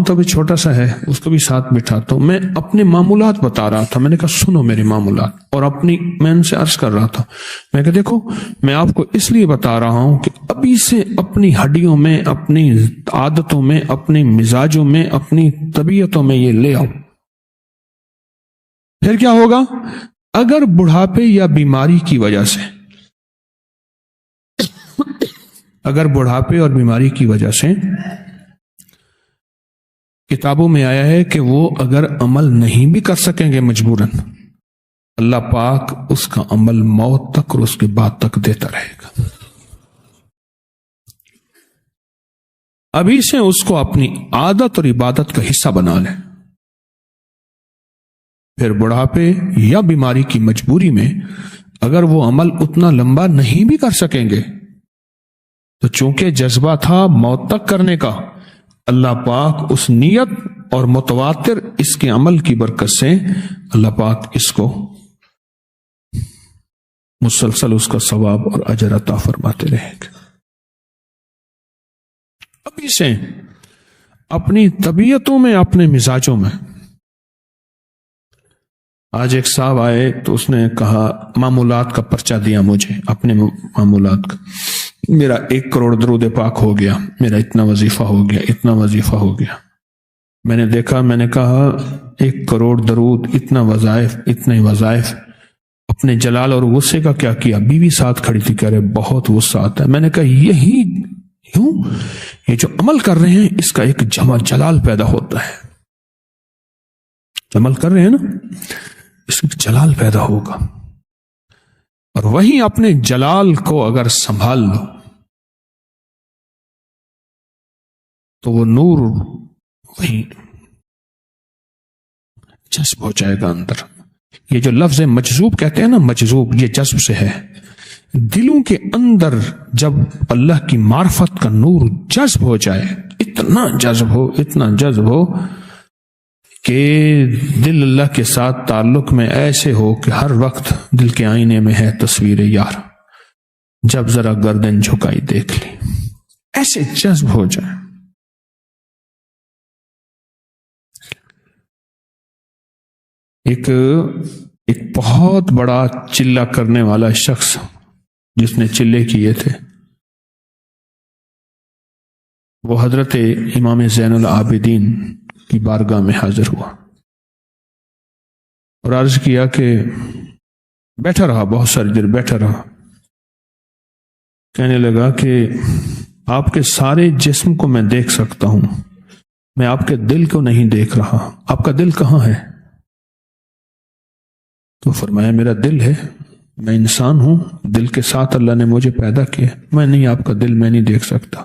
تو بھی چھوٹا سا ہے اس کو بھی ساتھ بٹھاتا ہوں، میں اپنے معمولات بتا رہا تھا. میں نے کہا سنو میرے معمولات، اور میں ان سے عرض کر رہا تھا، میں کہا دیکھو میں آپ کو اس لیے بتا رہا ہوں کہ ابھی سے اپنی ہڈیوں میں، اپنی عادتوں میں، اپنے مزاجوں میں، اپنی طبیعتوں میں یہ لے آؤ. پھر کیا ہوگا؟ اگر بڑھاپے یا بیماری کی وجہ سے، اگر بڑھاپے اور بیماری کی وجہ سے کتابوں میں آیا ہے کہ وہ اگر عمل نہیں بھی کر سکیں گے مجبوراً، اللہ پاک اس کا عمل موت تک اور اس کے بعد تک دیتا رہے گا. ابھی سے اس کو اپنی عادت اور عبادت کا حصہ بنا لیں. پھر بڑھاپے یا بیماری کی مجبوری میں اگر وہ عمل اتنا لمبا نہیں بھی کر سکیں گے تو چونکہ جذبہ تھا موت تک کرنے کا، اللہ پاک اس نیت اور متواتر اس کے عمل کی برکت سے اللہ پاک اس کو مسلسل اس کا ثواب اور اجر عطا فرماتے رہیں گے. ابھی سے اپنی طبیعتوں میں، اپنے مزاجوں میں. آج ایک صاحب آئے تو اس نے کہا معمولات کا پرچہ دیا مجھے، اپنے معمولات کا. میرا 1 کروڑ درود پاک ہو گیا، میرا اتنا وظیفہ ہو گیا، اتنا وظیفہ ہو گیا. میں نے دیکھا، میں نے کہا 1 کروڑ درود، اتنا وظائف، اتنے وظائف، اپنے جلال اور غصے کا کیا کیا؟ بیوی ساتھ کھڑی تھی، کہہ رہے بہت غصہ آتا ہے. میں نے کہا یہی یہ جو عمل کر رہے ہیں اس کا ایک جلال پیدا ہوتا ہے. عمل کر رہے ہیں نا، اس کا جلال پیدا ہوگا، اور وہیں اپنے جلال کو اگر سنبھال لو تو وہ نور وہیں جذب ہو جائے گا اندر. یہ جو لفظ مجذوب کہتے ہیں نا، مجذوب، یہ جذب سے ہے. دلوں کے اندر جب اللہ کی معرفت کا نور جذب ہو جائے، اتنا جذب ہو کہ دل اللہ کے ساتھ تعلق میں ایسے ہو کہ ہر وقت دل کے آئینے میں ہے تصویر یار، جب ذرا گردن جھکائی دیکھ لی، ایسے جذب ہو جائے. ایک بہت بڑا چلہ کرنے والا شخص جس نے چلے کیے تھے، وہ حضرت امام زین العابدین کی بارگاہ میں حاضر ہوا اور عرض کیا کہ بیٹھا رہا، بہت ساری دیر بیٹھا رہا. کہنے لگا کہ آپ کے سارے جسم کو میں دیکھ سکتا ہوں، میں آپ کے دل کو نہیں دیکھ رہا. آپ کا دل کہاں ہے؟ تو فرمایا میرا دل ہے، میں انسان ہوں، دل کے ساتھ اللہ نے مجھے پیدا کیا، میں نہیں، آپ کا دل میں نہیں دیکھ سکتا.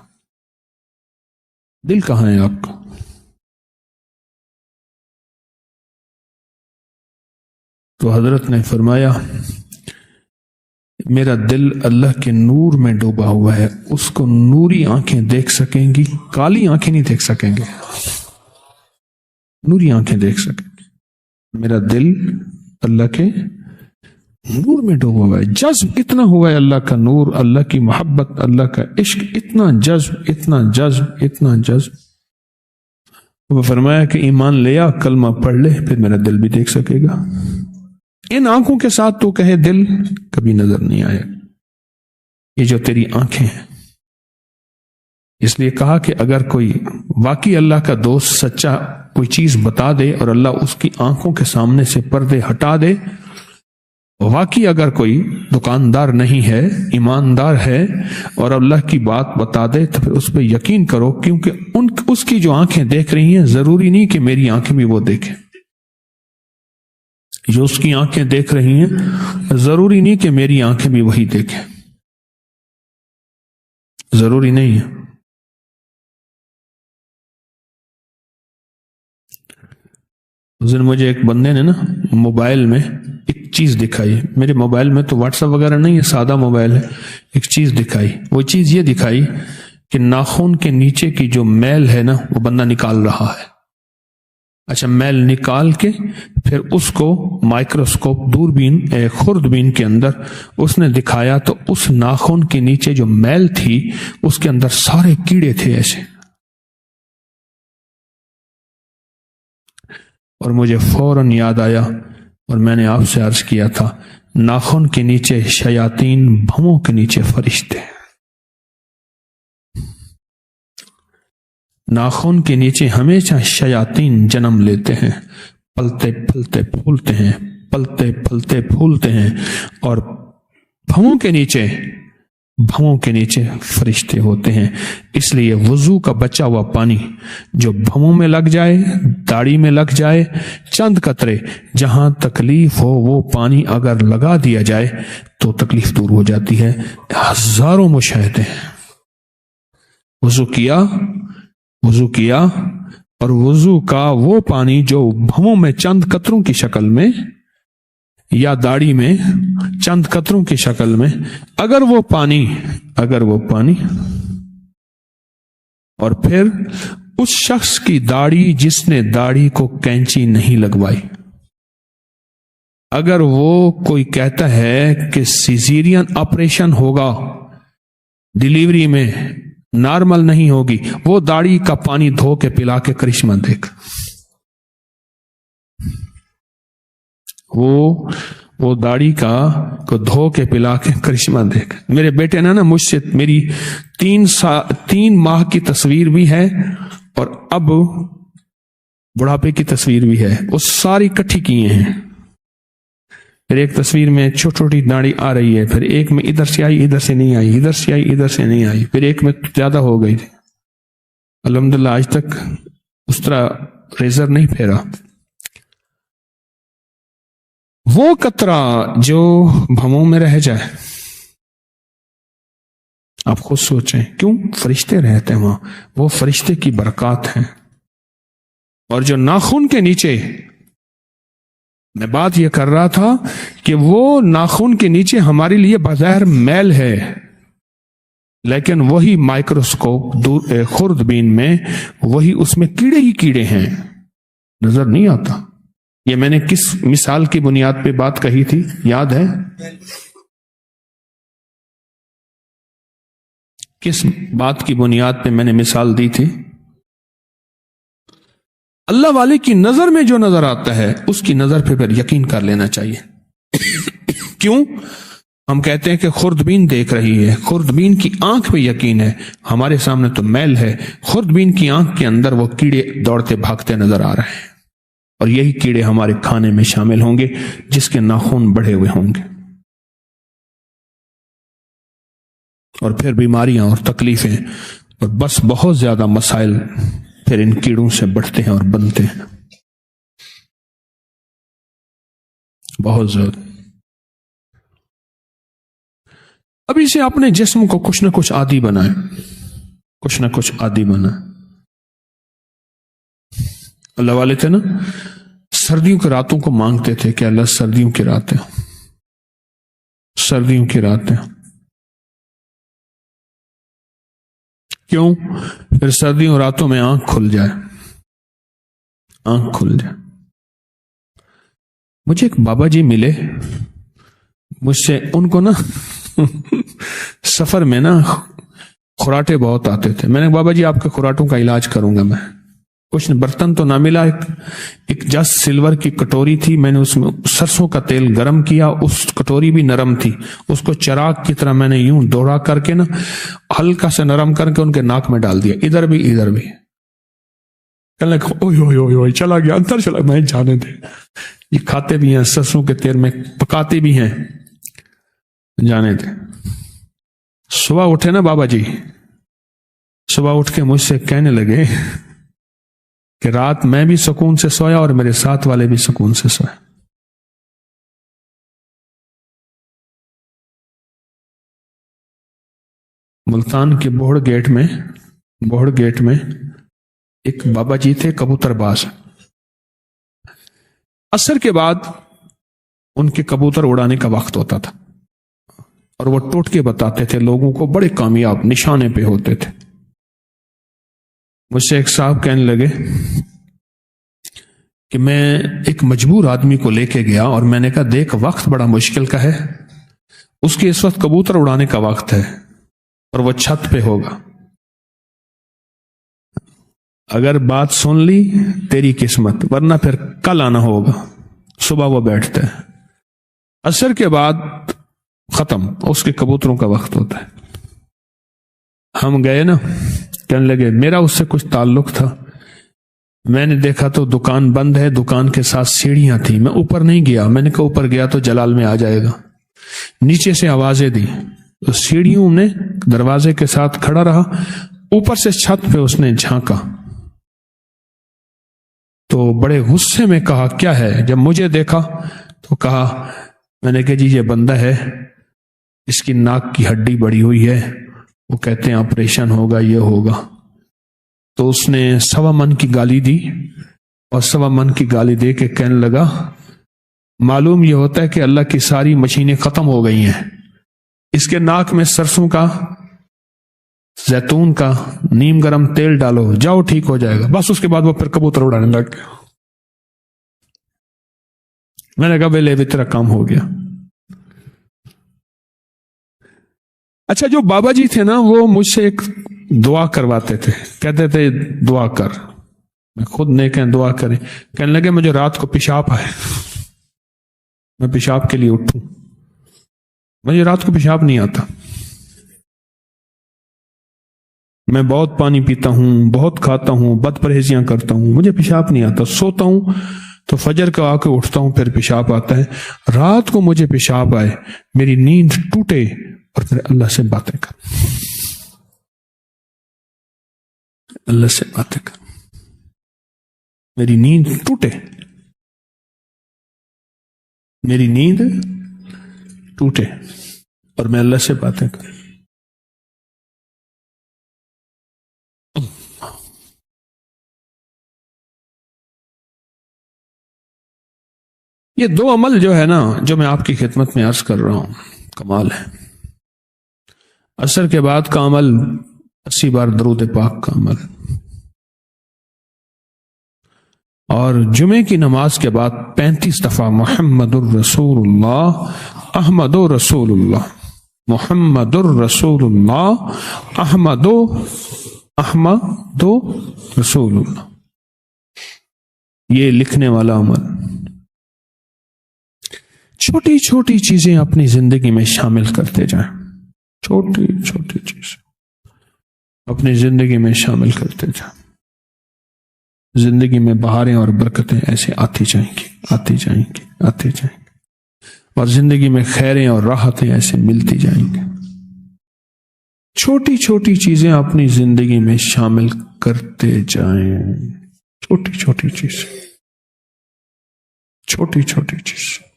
دل کہاں ہے آپ کا؟ تو حضرت نے فرمایا میرا دل اللہ کے نور میں ڈوبا ہوا ہے، اس کو نوری آنکھیں دیکھ سکیں گی، کالی آنکھیں نہیں دیکھ سکیں گے، نوری آنکھیں دیکھ سکیں گے. میرا دل اللہ کے نور میں ڈوبا ہوا ہے، جذب اتنا ہوا ہے اللہ کا نور، اللہ کی محبت، اللہ کا عشق، اتنا جذب. وہ فرمایا کہ ایمان لیا، کلمہ پڑھ لے، پھر میرا دل بھی دیکھ سکے گا. ان آنکھوں کے ساتھ تو کہے دل کبھی نظر نہیں آئے. یہ جو تیری آنکھیں ہیں اس لیے کہا کہ اگر کوئی واقعی اللہ کا دوست سچا کوئی چیز بتا دے اور اللہ اس کی آنکھوں کے سامنے سے پردے ہٹا دے، واقعی اگر کوئی دکاندار نہیں ہے، ایماندار ہے اور اللہ کی بات بتا دے تو پھر اس پہ یقین کرو، کیونکہ اس کی جو آنکھیں دیکھ رہی ہیں ضروری نہیں کہ میری آنکھیں بھی وہ دیکھیں. جو اس کی آنکھیں دیکھ رہی ہیں ضروری نہیں کہ میری آنکھیں بھی وہی دیکھیں، ضروری نہیں ہے. اس دن مجھے ایک بندے نے نا موبائل میں ایک چیز دکھائی، میرے موبائل میں تو واٹس ایپ وغیرہ نہیں ہے، سادہ موبائل ہے. ایک چیز دکھائی، وہ چیز یہ دکھائی کہ ناخن کے نیچے کی جو میل ہے نا وہ بندہ نکال رہا ہے. اچھا، میل نکال کے پھر اس کو مائکروسکوپ دوربین خوردبین کے اندر اس نے دکھایا تو اس ناخن کے نیچے جو میل تھی اس کے اندر سارے کیڑے تھے ایسے. اور مجھے فوراً یاد آیا اور میں نے آپ سے عرض کیا تھا، ناخن کے نیچے شیاطین، بھووں کے نیچے فرشتے. ناخن کے نیچے ہمیشہ شیاطین جنم لیتے ہیں، پلتے پھلتے پھولتے ہیں، پلتے پھلتے پھولتے ہیں، اور بھووں کے نیچے فرشتے ہوتے ہیں. اس لیے وضو کا بچا ہوا پانی جو بھووں میں لگ جائے، داڑھی میں لگ جائے، چند قطرے جہاں تکلیف ہو وہ پانی اگر لگا دیا جائے تو تکلیف دور ہو جاتی ہے. ہزاروں مشاہدے ہیں. وضو کیا اور وضو کا وہ پانی جو بھووں میں چند قطروں کی شکل میں یا داڑھی میں چند قطروں کی شکل میں، اگر وہ پانی اور پھر اس شخص کی داڑھی جس نے داڑھی کو کینچی نہیں لگوائی، اگر وہ کوئی کہتا ہے کہ سیزیرین آپریشن ہوگا، ڈیلیوری میں نارمل نہیں ہوگی، وہ داڑھی کا پانی دھو کے پلا کے کرشمہ دیکھ. وہ داڑھی کو دھو کے پلا کے کرشمہ دیکھ. میرے بیٹے نے نا مجھ سے میری 3 ماہ کی تصویر بھی ہے اور اب بڑھاپے کی تصویر بھی ہے، وہ ساری اکٹھی کیے ہیں. پھر ایک تصویر میں چھوٹی چھوٹی داڑھی آ رہی ہے، پھر ایک میں ادھر سے آئی ادھر سے نہیں آئی، ادھر سے آئی ادھر سے نہیں آئی، پھر ایک میں زیادہ ہو گئی تھی. الحمدللہ آج تک اس طرح ریزر نہیں پھیرا. وہ قطرہ جو بھووں میں رہ جائے، آپ خود سوچیں، کیوں؟ فرشتے رہتے ہیں وہاں، وہ فرشتے کی برکات ہیں. اور جو ناخن کے نیچے، میں بات یہ کر رہا تھا کہ وہ ناخن کے نیچے ہمارے لیے بظاہر میل ہے، لیکن وہی مائکروسکوپ خوردبین میں وہی اس میں کیڑے ہی کیڑے ہیں، نظر نہیں آتا. یہ میں نے کس مثال کی بنیاد پہ بات کہی تھی، یاد ہے؟ کس بات کی بنیاد پہ میں نے مثال دی تھی؟ اللہ والے کی نظر میں جو نظر آتا ہے اس کی نظر پہ پھر یقین کر لینا چاہیے. کیوں؟ ہم کہتے ہیں کہ خوردبین دیکھ رہی ہے، خوردبین کی آنکھ پہ یقین ہے، ہمارے سامنے تو میل ہے، خوردبین کی آنکھ کے اندر وہ کیڑے دوڑتے بھاگتے نظر آ رہے ہیں، اور یہی کیڑے ہمارے کھانے میں شامل ہوں گے جس کے ناخن بڑھے ہوئے ہوں گے. اور پھر بیماریاں اور تکلیفیں اور بس بہت زیادہ مسائل پھر ان کیڑوں سے بڑھتے ہیں اور بنتے ہیں، بہت زیادہ. ابھی سے اپنے جسم کو کچھ نہ کچھ عادی بنائیں، کچھ نہ کچھ عادی بنائیں. اللہ والے تھے نا، سردیوں کی راتوں کو مانگتے تھے کہ اللہ سردیوں کی راتیں، سردیوں کی راتیں. کیوں؟ پھر سردیوں راتوں میں آنکھ کھل جائے، آنکھ کھل جائے. مجھے ایک بابا جی ملے، مجھ سے ان کو نا سفر میں نا خراٹے بہت آتے تھے. میں نے بابا جی آپ کے خراٹوں کا علاج کروں گا. میں کچھ برتن تو نہ ملا، ایک جس سلور کی کٹوری تھی، میں نے اس میں سرسوں کا تیل گرم کیا، اس کٹوری بھی نرم تھی، اس کو چراغ کی طرح میں نے یوں دوڑا کر کے نا ہلکا سے نرم کر کے ان کے ناک میں ڈال دیا، ادھر بھی ادھر بھی. کہنے لگا اوئے چلا گیا اندر چلا. میں جانے دے، یہ کھاتے بھی ہیں سرسوں کے تیل میں، پکاتے بھی ہیں، جانے دے. صبح اٹھے نا بابا جی، صبح اٹھ کے مجھ سے کہنے لگے کہ رات میں بھی سکون سے سویا اور میرے ساتھ والے بھی سکون سے سوئے. ملتان کے بوہڑ گیٹ میں ایک بابا جی تھے کبوتر باز. عصر کے بعد ان کے کبوتر اڑانے کا وقت ہوتا تھا اور وہ ٹوٹ کے بتاتے تھے لوگوں کو، بڑے کامیاب نشانے پہ ہوتے تھے. مجھ سے ایک صاحب کہنے لگے کہ میں ایک مجبور آدمی کو لے کے گیا اور میں نے کہا دیکھ وقت بڑا مشکل کا ہے، اس کے اس وقت کبوتر اڑانے کا وقت ہے اور وہ چھت پہ ہوگا، اگر بات سن لی تیری قسمت، ورنہ پھر کل آنا ہوگا. صبح وہ بیٹھتا ہے، عصر کے بعد ختم، اس کے کبوتروں کا وقت ہوتا ہے. ہم گئے نا، کہنے لگے میرا اس سے کچھ تعلق تھا، میں نے دیکھا تو دکان بند ہے، دکان کے ساتھ سیڑھیاں تھیں، میں اوپر نہیں گیا، میں نے کہا اوپر گیا تو جلال میں آ جائے گا. نیچے سے آوازیں دی تو سیڑھیوں نے دروازے کے ساتھ کھڑا رہا، اوپر سے چھت پہ اس نے جھانکا تو بڑے غصے میں کہا کیا ہے. جب مجھے دیکھا تو کہا، میں نے کہا جی یہ بندہ ہے، اس کی ناک کی ہڈی بڑی ہوئی ہے، وہ کہتے ہیں آپریشن ہوگا، یہ ہوگا. تو اس نے 1.25 من کی گالی دی اور 1.25 من کی گالی دے کے کہنے لگا معلوم یہ ہوتا ہے کہ اللہ کی ساری مشینیں ختم ہو گئی ہیں، اس کے ناک میں سرسوں کا زیتون کا نیم گرم تیل ڈالو، جاؤ ٹھیک ہو جائے گا. بس اس کے بعد وہ پھر کبوتر اڑانے لگ گیا. میں نے کہا بھائی لے تیرا کام ہو گیا. اچھا جو بابا جی تھے نا وہ مجھ سے ایک دعا کرواتے تھے، کہتے تھے دعا کر، میں خود نہیں کہیں دعا کریں. کہنے لگے مجھے رات کو پیشاب آئے، میں پیشاب کے لیے اٹھوں، مجھے رات کو پیشاب نہیں آتا، میں بہت پانی پیتا ہوں، بہت کھاتا ہوں، بد پرہیزیاں کرتا ہوں، مجھے پیشاب نہیں آتا. سوتا ہوں تو فجر کا آ کے اٹھتا ہوں پھر پیشاب آتا ہے. رات کو مجھے پیشاب آئے، میری نیند ٹوٹے اور پھر اللہ سے باتیں کر، اللہ سے باتیں کر، میری نیند ٹوٹے، میری نیند ٹوٹے اور میں اللہ سے باتیں کروں. یہ 2 عمل جو ہے نا جو میں آپ کی خدمت میں عرض کر رہا ہوں کمال ہے. عصر کے بعد کا عمل 80 بار درود پاک کا عمل، اور جمعے کی نماز کے بعد 35 دفعہ محمد الرسول اللہ احمد رسول اللہ، محمد الرسول اللہ احمد رسول اللہ. یہ لکھنے والا عمل. چھوٹی چھوٹی چیزیں اپنی زندگی میں شامل کرتے جائیں، چھوٹی چھوٹی چیزیں اپنی زندگی میں شامل کرتے جائیں. زندگی میں بہاریں اور برکتیں ایسے آتی جائیں گی، آتی جائیں گی، آتی جائیں گی، اور زندگی میں خیریں اور راحتیں ایسے ملتی جائیں گی. چھوٹی چھوٹی چیزیں اپنی زندگی میں شامل کرتے جائیں، چھوٹی چھوٹی چیزیں، چھوٹی چھوٹی چیزیں.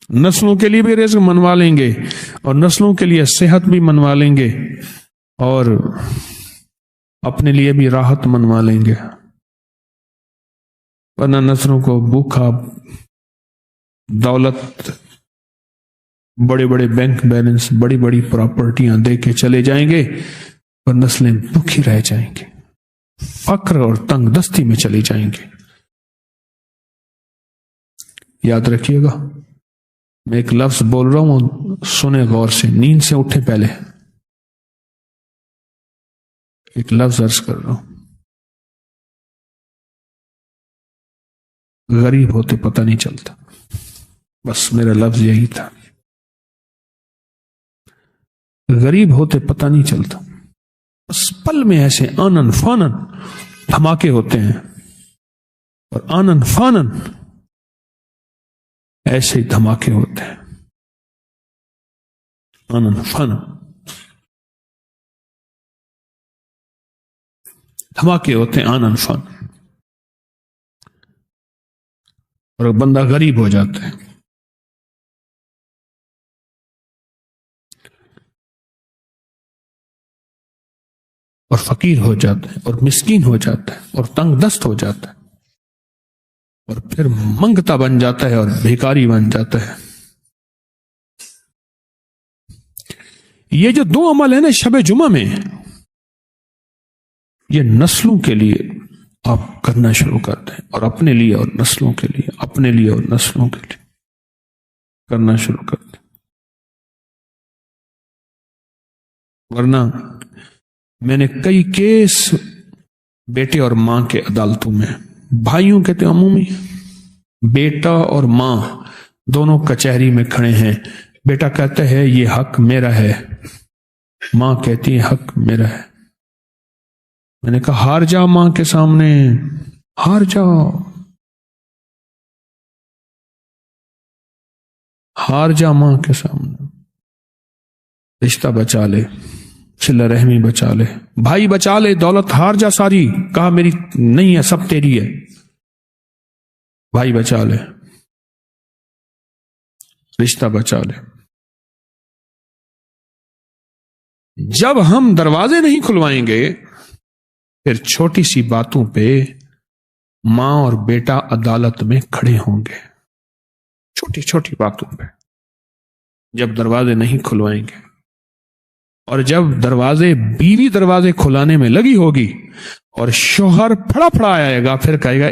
نسلوں کے لیے بھی رزق منوا لیں گے اور نسلوں کے لیے صحت بھی منوا لیں گے اور اپنے لیے بھی راحت منوا لیں گے. ورنہ نسلوں کو بھوکا، دولت، بڑے بڑے بینک بیلنس، بڑی بڑی پراپرٹیاں دے کے چلے جائیں گے اور نسلیں بھوکی رہ جائیں گے، فقر اور تنگ دستی میں چلی جائیں گے. یاد رکھیے گا، میں ایک لفظ بول رہا ہوں، سنیں غور سے، نیند سے اٹھے پہلے ایک لفظ عرض کر رہا ہوں، غریب ہوتے پتہ نہیں چلتا، بس میرا لفظ یہی تھا، غریب ہوتے پتہ نہیں چلتا، بس پل میں ایسے آنن فانن دھماکے ہوتے ہیں، اور آنن فانن ایسے ہی دھماکے ہوتے ہیں، آنن فانن دھماکے ہوتے ہیں، آنن فانن، اور بندہ غریب ہو جاتا ہے، اور فقیر ہو جاتا ہے، اور مسکین ہو جاتا ہے، اور تنگ دست ہو جاتا ہے، اور پھر منگتا بن جاتا ہے اور بھیکاری بن جاتا ہے۔ یہ جو دو عمل ہیں نا شب جمعہ میں، یہ نسلوں کے لیے آپ کرنا شروع کرتے ہیں، اور اپنے لیے اور نسلوں کے لیے، اپنے لیے اور نسلوں کے لیے کرنا شروع کرتے ہیں۔ ورنہ میں نے کئی کیس بیٹے اور ماں کے عدالتوں میں، بھائیوں کے تو عمومی، بیٹا اور ماں دونوں کچہری میں کھڑے ہیں، بیٹا کہتا ہے یہ حق میرا ہے، ماں کہتی ہے حق میرا ہے۔ میں نے کہا ہار جا ماں کے سامنے، ہار جاؤ، ہار جا ماں کے سامنے، رشتہ بچا لے، صلہ رحمی بچا لے، بھائی بچا لے، دولت ہار جا ساری، کہا میری نہیں ہے سب تیری ہے، بھائی بچا لے، رشتہ بچا لے۔ جب ہم دروازے نہیں کھلوائیں گے، پھر چھوٹی سی باتوں پہ ماں اور بیٹا عدالت میں کھڑے ہوں گے، چھوٹی چھوٹی باتوں پہ، جب دروازے نہیں کھلوائیں گے۔ اور جب بیوی دروازے کھلانے میں لگی ہوگی اور شوہر پھڑا پھڑا آئے گا، پھر کہے گا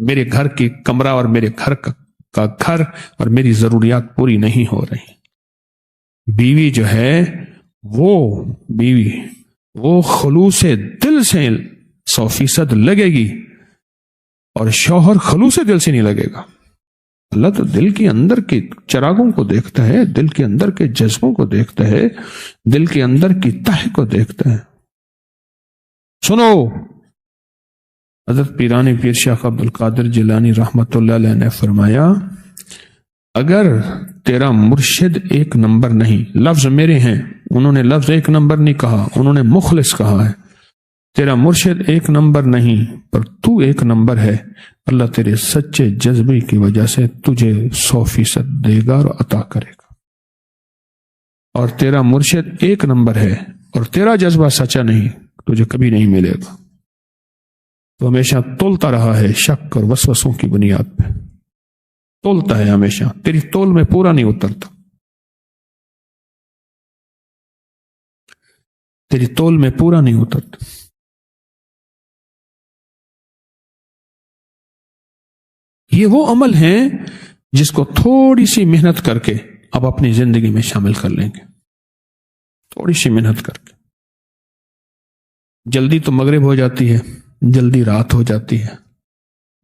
میرے گھر کی کمرہ اور میرے گھر کا گھر اور میری ضروریات پوری نہیں ہو رہی۔ بیوی جو ہے وہ خلوص دل سے 100% لگے گی، اور شوہر خلوص دل سے نہیں لگے گا۔ اللہ تو دل کے اندر کے چراغوں کو دیکھتا ہے، دل کے اندر کے جذبوں کو دیکھتا ہے، دل کے اندر کی تہ کو دیکھتا ہے۔ سنو، حضرت پیرانی پیر شیخ عبد القادر جیلانی رحمت اللہ علیہ نے فرمایا، اگر تیرا مرشد ایک نمبر نہیں، لفظ میرے ہیں، انہوں نے لفظ ایک نمبر نہیں کہا، انہوں نے مخلص کہا ہے، تیرا مرشد ایک نمبر نہیں پر تو ایک نمبر ہے، اللہ تیرے سچے جذبے کی وجہ سے تجھے 100% دے گا اور عطا کرے گا۔ اور تیرا مرشد ایک نمبر ہے اور تیرا جذبہ سچا نہیں، تجھے کبھی نہیں ملے گا۔ تو ہمیشہ تولتا رہا ہے شک اور وسوسوں کی بنیاد پہ، تولتا ہے ہمیشہ، تیری تول میں پورا نہیں اترتا، تیری تول میں پورا نہیں اترتا۔ یہ وہ عمل ہیں جس کو تھوڑی سی محنت کر کے اب اپنی زندگی میں شامل کر لیں گے، تھوڑی سی محنت کر کے۔ جلدی تو مغرب ہو جاتی ہے، جلدی رات ہو جاتی ہے۔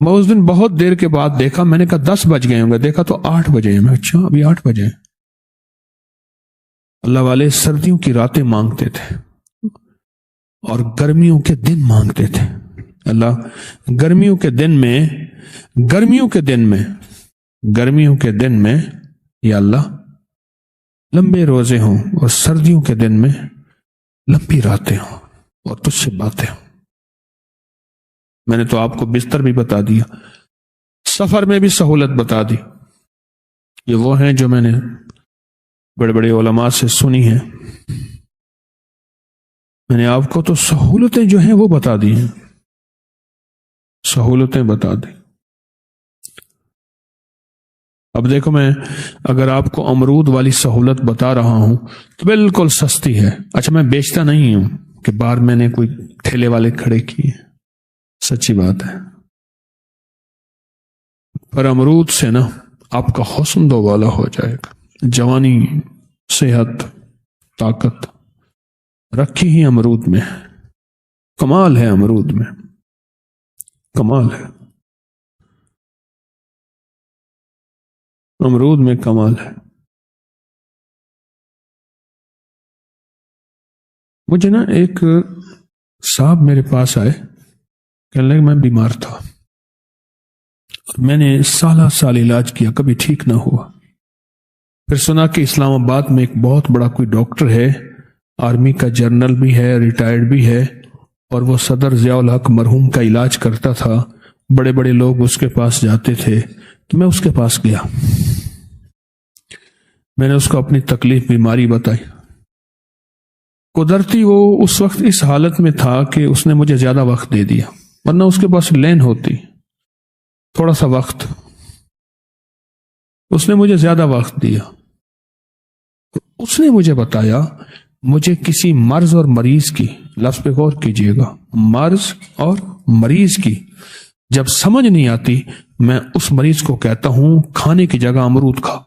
میں اس دن بہت دیر کے بعد دیکھا، میں نے کہا 10 بج گئے ہوں گے، دیکھا تو 8 بجے ہیں۔ میں اچھا ابھی 8 بجے ہیں۔ اللہ والے سردیوں کی راتیں مانگتے تھے اور گرمیوں کے دن مانگتے تھے۔ اللہ گرمیوں کے دن میں یا اللہ لمبے روزے ہوں، اور سردیوں کے دن میں لمبی راتیں ہوں اور تجھ سے باتیں ہوں۔ میں نے تو آپ کو بستر بھی بتا دیا، سفر میں بھی سہولت بتا دی۔ یہ وہ ہیں جو میں نے بڑے بڑے علماء سے سنی ہیں۔ میں نے آپ کو تو سہولتیں جو ہیں وہ بتا دی ہیں، سہولتیں بتا دی۔ اب دیکھو، میں اگر آپ کو امرود والی سہولت بتا رہا ہوں تو بالکل سستی ہے۔ اچھا، میں بیچتا نہیں ہوں کہ باہر میں نے کوئی ٹھیلے والے کھڑے کیے، سچی بات ہے۔ پر امرود سے نا آپ کا حسن دوبالا ہو جائے گا، جوانی، صحت، طاقت رکھی ہی امرود میں۔ کمال ہے امرود میں، کمال ہے امرود میں، کمال ہے۔ مجھے نا ایک صاحب میرے پاس آئے، کہنے لگے میں بیمار تھا، میں نے سالہ سال علاج کیا، کبھی ٹھیک نہ ہوا۔ پھر سنا کہ اسلام آباد میں ایک بہت بڑا کوئی ڈاکٹر ہے، آرمی کا جنرل بھی ہے، ریٹائرڈ بھی ہے، اور وہ صدر ضیاء الحق مرحوم کا علاج کرتا تھا، بڑے بڑے لوگ اس کے پاس جاتے تھے۔ تو میں اس کے پاس گیا، میں نے اس کو اپنی تکلیف بیماری بتائی۔ قدرتی وہ اس وقت اس حالت میں تھا کہ اس نے مجھے زیادہ وقت دے دیا، ورنہ اس کے پاس لین ہوتی، تھوڑا سا وقت، اس نے مجھے زیادہ وقت دیا۔ اس نے مجھے بتایا مجھے کسی مرض اور مریض کی، لفظ پہ غور کیجئے گا، مرض اور مریض کی جب سمجھ نہیں آتی، میں اس مریض کو کہتا ہوں کھانے کی جگہ امرود کھا،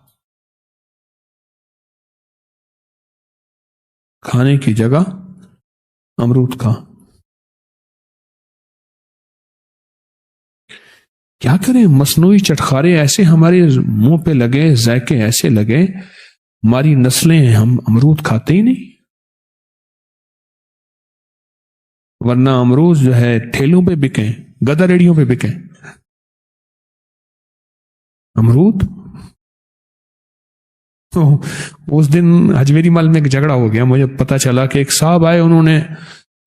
کھانے کی جگہ امرود کھا۔ کیا کریں، مصنوعی چٹخارے ایسے ہمارے منہ پہ لگے، ذائقے ایسے لگے، ہماری نسلیں ہم امرود کھاتے ہی نہیں۔ ورنہ امرود جو ہے ٹھیلوں پہ بکیں، گدا ریڑیوں پہ بکیں امرود۔ اس دن اجمیری مال میں ایک جھگڑا ہو گیا، مجھے پتا چلا کہ ایک صاحب آئے، انہوں نے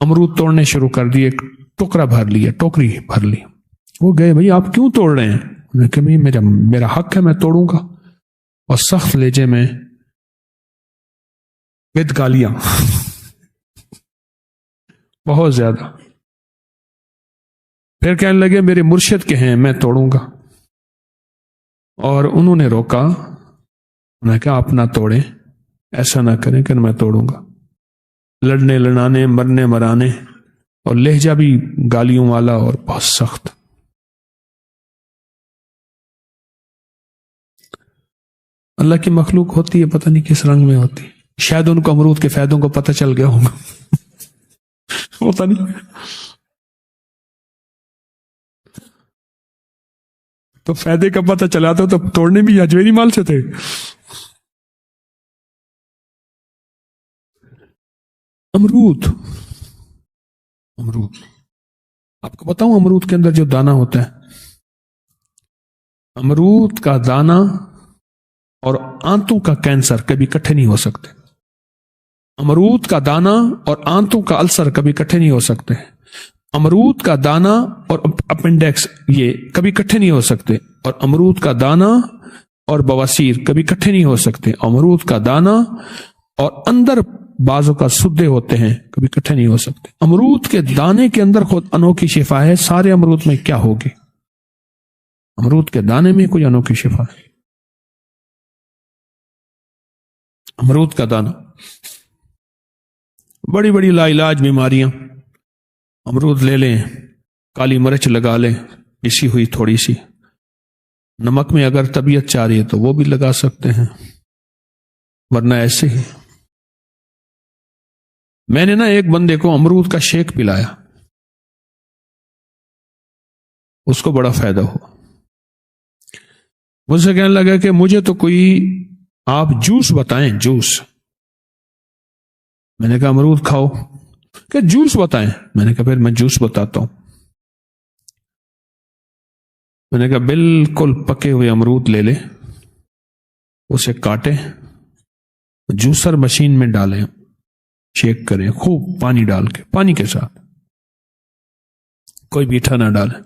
امرود توڑنے شروع کر دیے، ایک ٹکڑا بھر لیا، ٹوکری بھر لی۔ وہ گئے، بھائی آپ کیوں توڑ رہے ہیں؟ انہوں نے کہا بھائی میرا حق ہے، میں توڑوں گا، اور سخت لہجے میں ود گالیاں بہت زیادہ۔ پھر کہنے لگے میرے مرشد کے ہیں، میں توڑوں گا، اور انہوں نے روکا، انہوں نے کہا آپ نہ توڑیں، ایسا نہ کریں کہ میں توڑوں گا۔ لڑنے لڑانے، مرنے مرانے، اور لہجہ بھی گالیوں والا اور بہت سخت۔ اللہ کی مخلوق ہوتی ہے، پتہ نہیں کس رنگ میں ہوتی، شاید ان کو امرود کے فائدوں کو پتہ چل گیا ہوگا پتہ نہیں۔ تو فائدے کا پتہ چلا تو توڑنے بھی اجمیری مال سے تھے۔ امرود آپ کو بتاؤں، امرود کے اندر جو دانہ ہوتا ہے، امرود کا دانہ اور آنتوں کا کینسر کبھی اکٹھے نہیں ہو سکتے۔ امرود کا دانہ اور آنتوں کا السر کبھی اکٹھے نہیں ہو سکتے۔ امرود کا دانہ اور اپنڈکس یہ کبھی اکٹھے نہیں ہو سکتے، اور امرود کا دانہ اور بواسیر کبھی اکٹھے نہیں ہو سکتے۔ امرود کا دانہ اور اندر بازو کا سدے ہوتے ہیں، کبھی اکٹھے نہیں ہو سکتے۔ امرود کے دانے کے اندر خود انوکھی شفا ہے، سارے امرود میں کیا ہوگی؟ امرود کے دانے میں کوئی انوکھی شفا ہے؟ امرود کا دانہ، بڑی بڑی لا علاج بیماریاں، امرود لے لیں، کالی مرچ لگا لیں پسی ہوئی تھوڑی سی، نمک میں اگر طبیعت چاہ رہی ہے تو وہ بھی لگا سکتے ہیں، ورنہ ایسے ہی۔ میں نے نا ایک بندے کو امرود کا شیک پلایا، اس کو بڑا فائدہ ہوا۔ مجھ سے کہنے لگا کہ مجھے تو کوئی آپ جوس بتائیں، جوس۔ میں نے کہا امرود کھاؤ، کہ جوس بتائیں۔ میں نے کہا پھر میں جوس بتاتا ہوں۔ میں نے کہا بالکل پکے ہوئے امرود لے لیں، اسے کاٹیں، جوسر مشین میں ڈالیں، شیک کریں خوب پانی ڈال کے، پانی کے ساتھ، کوئی میٹھا نہ ڈالیں،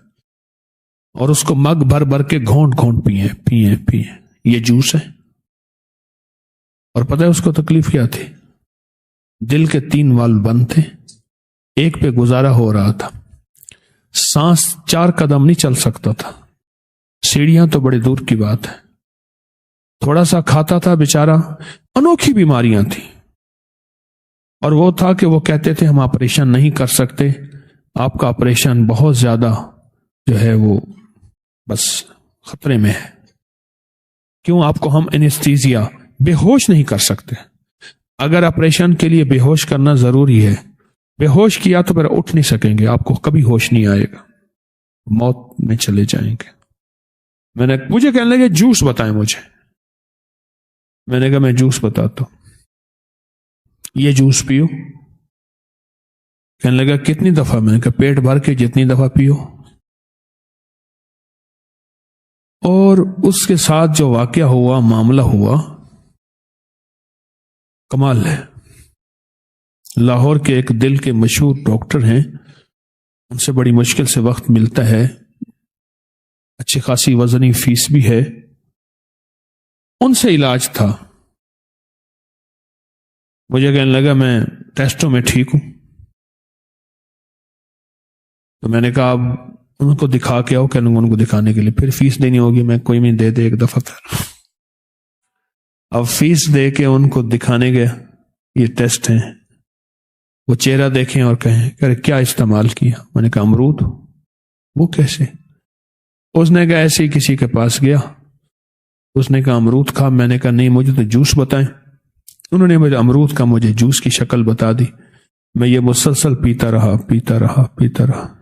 اور اس کو مگ بھر بھر کے گھونٹ گھونٹ پیئیں۔ یہ جوس ہے۔ اور پتہ ہے اس کو تکلیف کیا تھی؟ دل کے 3 والو بند تھے، ایک پہ گزارا ہو رہا تھا، سانس 4 قدم نہیں چل سکتا تھا، سیڑھیاں تو بڑے دور کی بات ہے، تھوڑا سا کھاتا تھا بیچارہ، انوکھی بیماریاں تھیں۔ اور وہ تھا کہ وہ کہتے تھے ہم آپریشن نہیں کر سکتے، آپ کا آپریشن بہت زیادہ جو ہے وہ بس خطرے میں ہے، کیوں آپ کو ہم اینستھیزیا بے ہوش نہیں کر سکتے۔ اگر آپریشن کے لیے بے ہوش کرنا ضروری ہے بے ہوش کیا تو پھر اٹھ نہیں سکیں گے، آپ کو کبھی ہوش نہیں آئے گا، موت میں چلے جائیں گے۔ مجھے کہنے لگے جوس بتائیں مجھے، میں نے کہا میں جوس بتاتا ہوں، یہ جوس پیو۔ کہنے لگا کتنی دفعہ؟ میں نے کہا پیٹ بھر کے جتنی دفعہ پیو۔ اور اس کے ساتھ جو واقعہ ہوا، معاملہ ہوا، کمال ہے۔ لاہور کے ایک دل کے مشہور ڈاکٹر ہیں، ان سے بڑی مشکل سے وقت ملتا ہے، اچھی خاصی وزنی فیس بھی ہے، ان سے علاج تھا۔ مجھے کہنے لگا میں ٹیسٹوں میں ٹھیک ہوں، تو میں نے کہا اب ان کو دکھا کے آؤ۔ کہنے ان کو دکھانے کے لیے پھر فیس دینی ہوگی، میں کوئی نہیں دے ایک دفعہ پھر۔ اب فیس دے کے ان کو دکھانے گیا، یہ ٹیسٹ ہیں، وہ چہرہ دیکھیں اور کہیں کہ کیا استعمال کیا؟ میں نے کہا امرود۔ وہ کیسے؟ اس نے کہا ایسے ہی کسی کے پاس گیا، اس نے کہا امرود کھا۔ میں نے کہا نہیں، مجھے تو جوس بتائیں۔ انہوں نے مجھے امرود کا مجھے جوس کی شکل بتا دی، میں یہ مسلسل پیتا رہا۔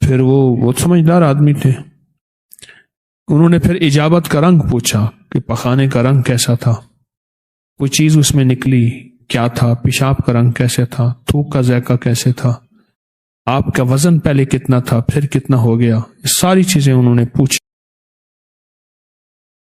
پھر وہ سمجھدار آدمی تھے، انہوں نے پھر اجابت کا رنگ پوچھا کہ پخانے کا رنگ کیسا تھا، کوئی چیز اس میں نکلی کیا تھا، پیشاب کا رنگ کیسے تھا، تھوک کا ذائقہ کیسے تھا، آپ کا وزن پہلے کتنا تھا پھر کتنا ہو گیا، یہ ساری چیزیں انہوں نے پوچھی۔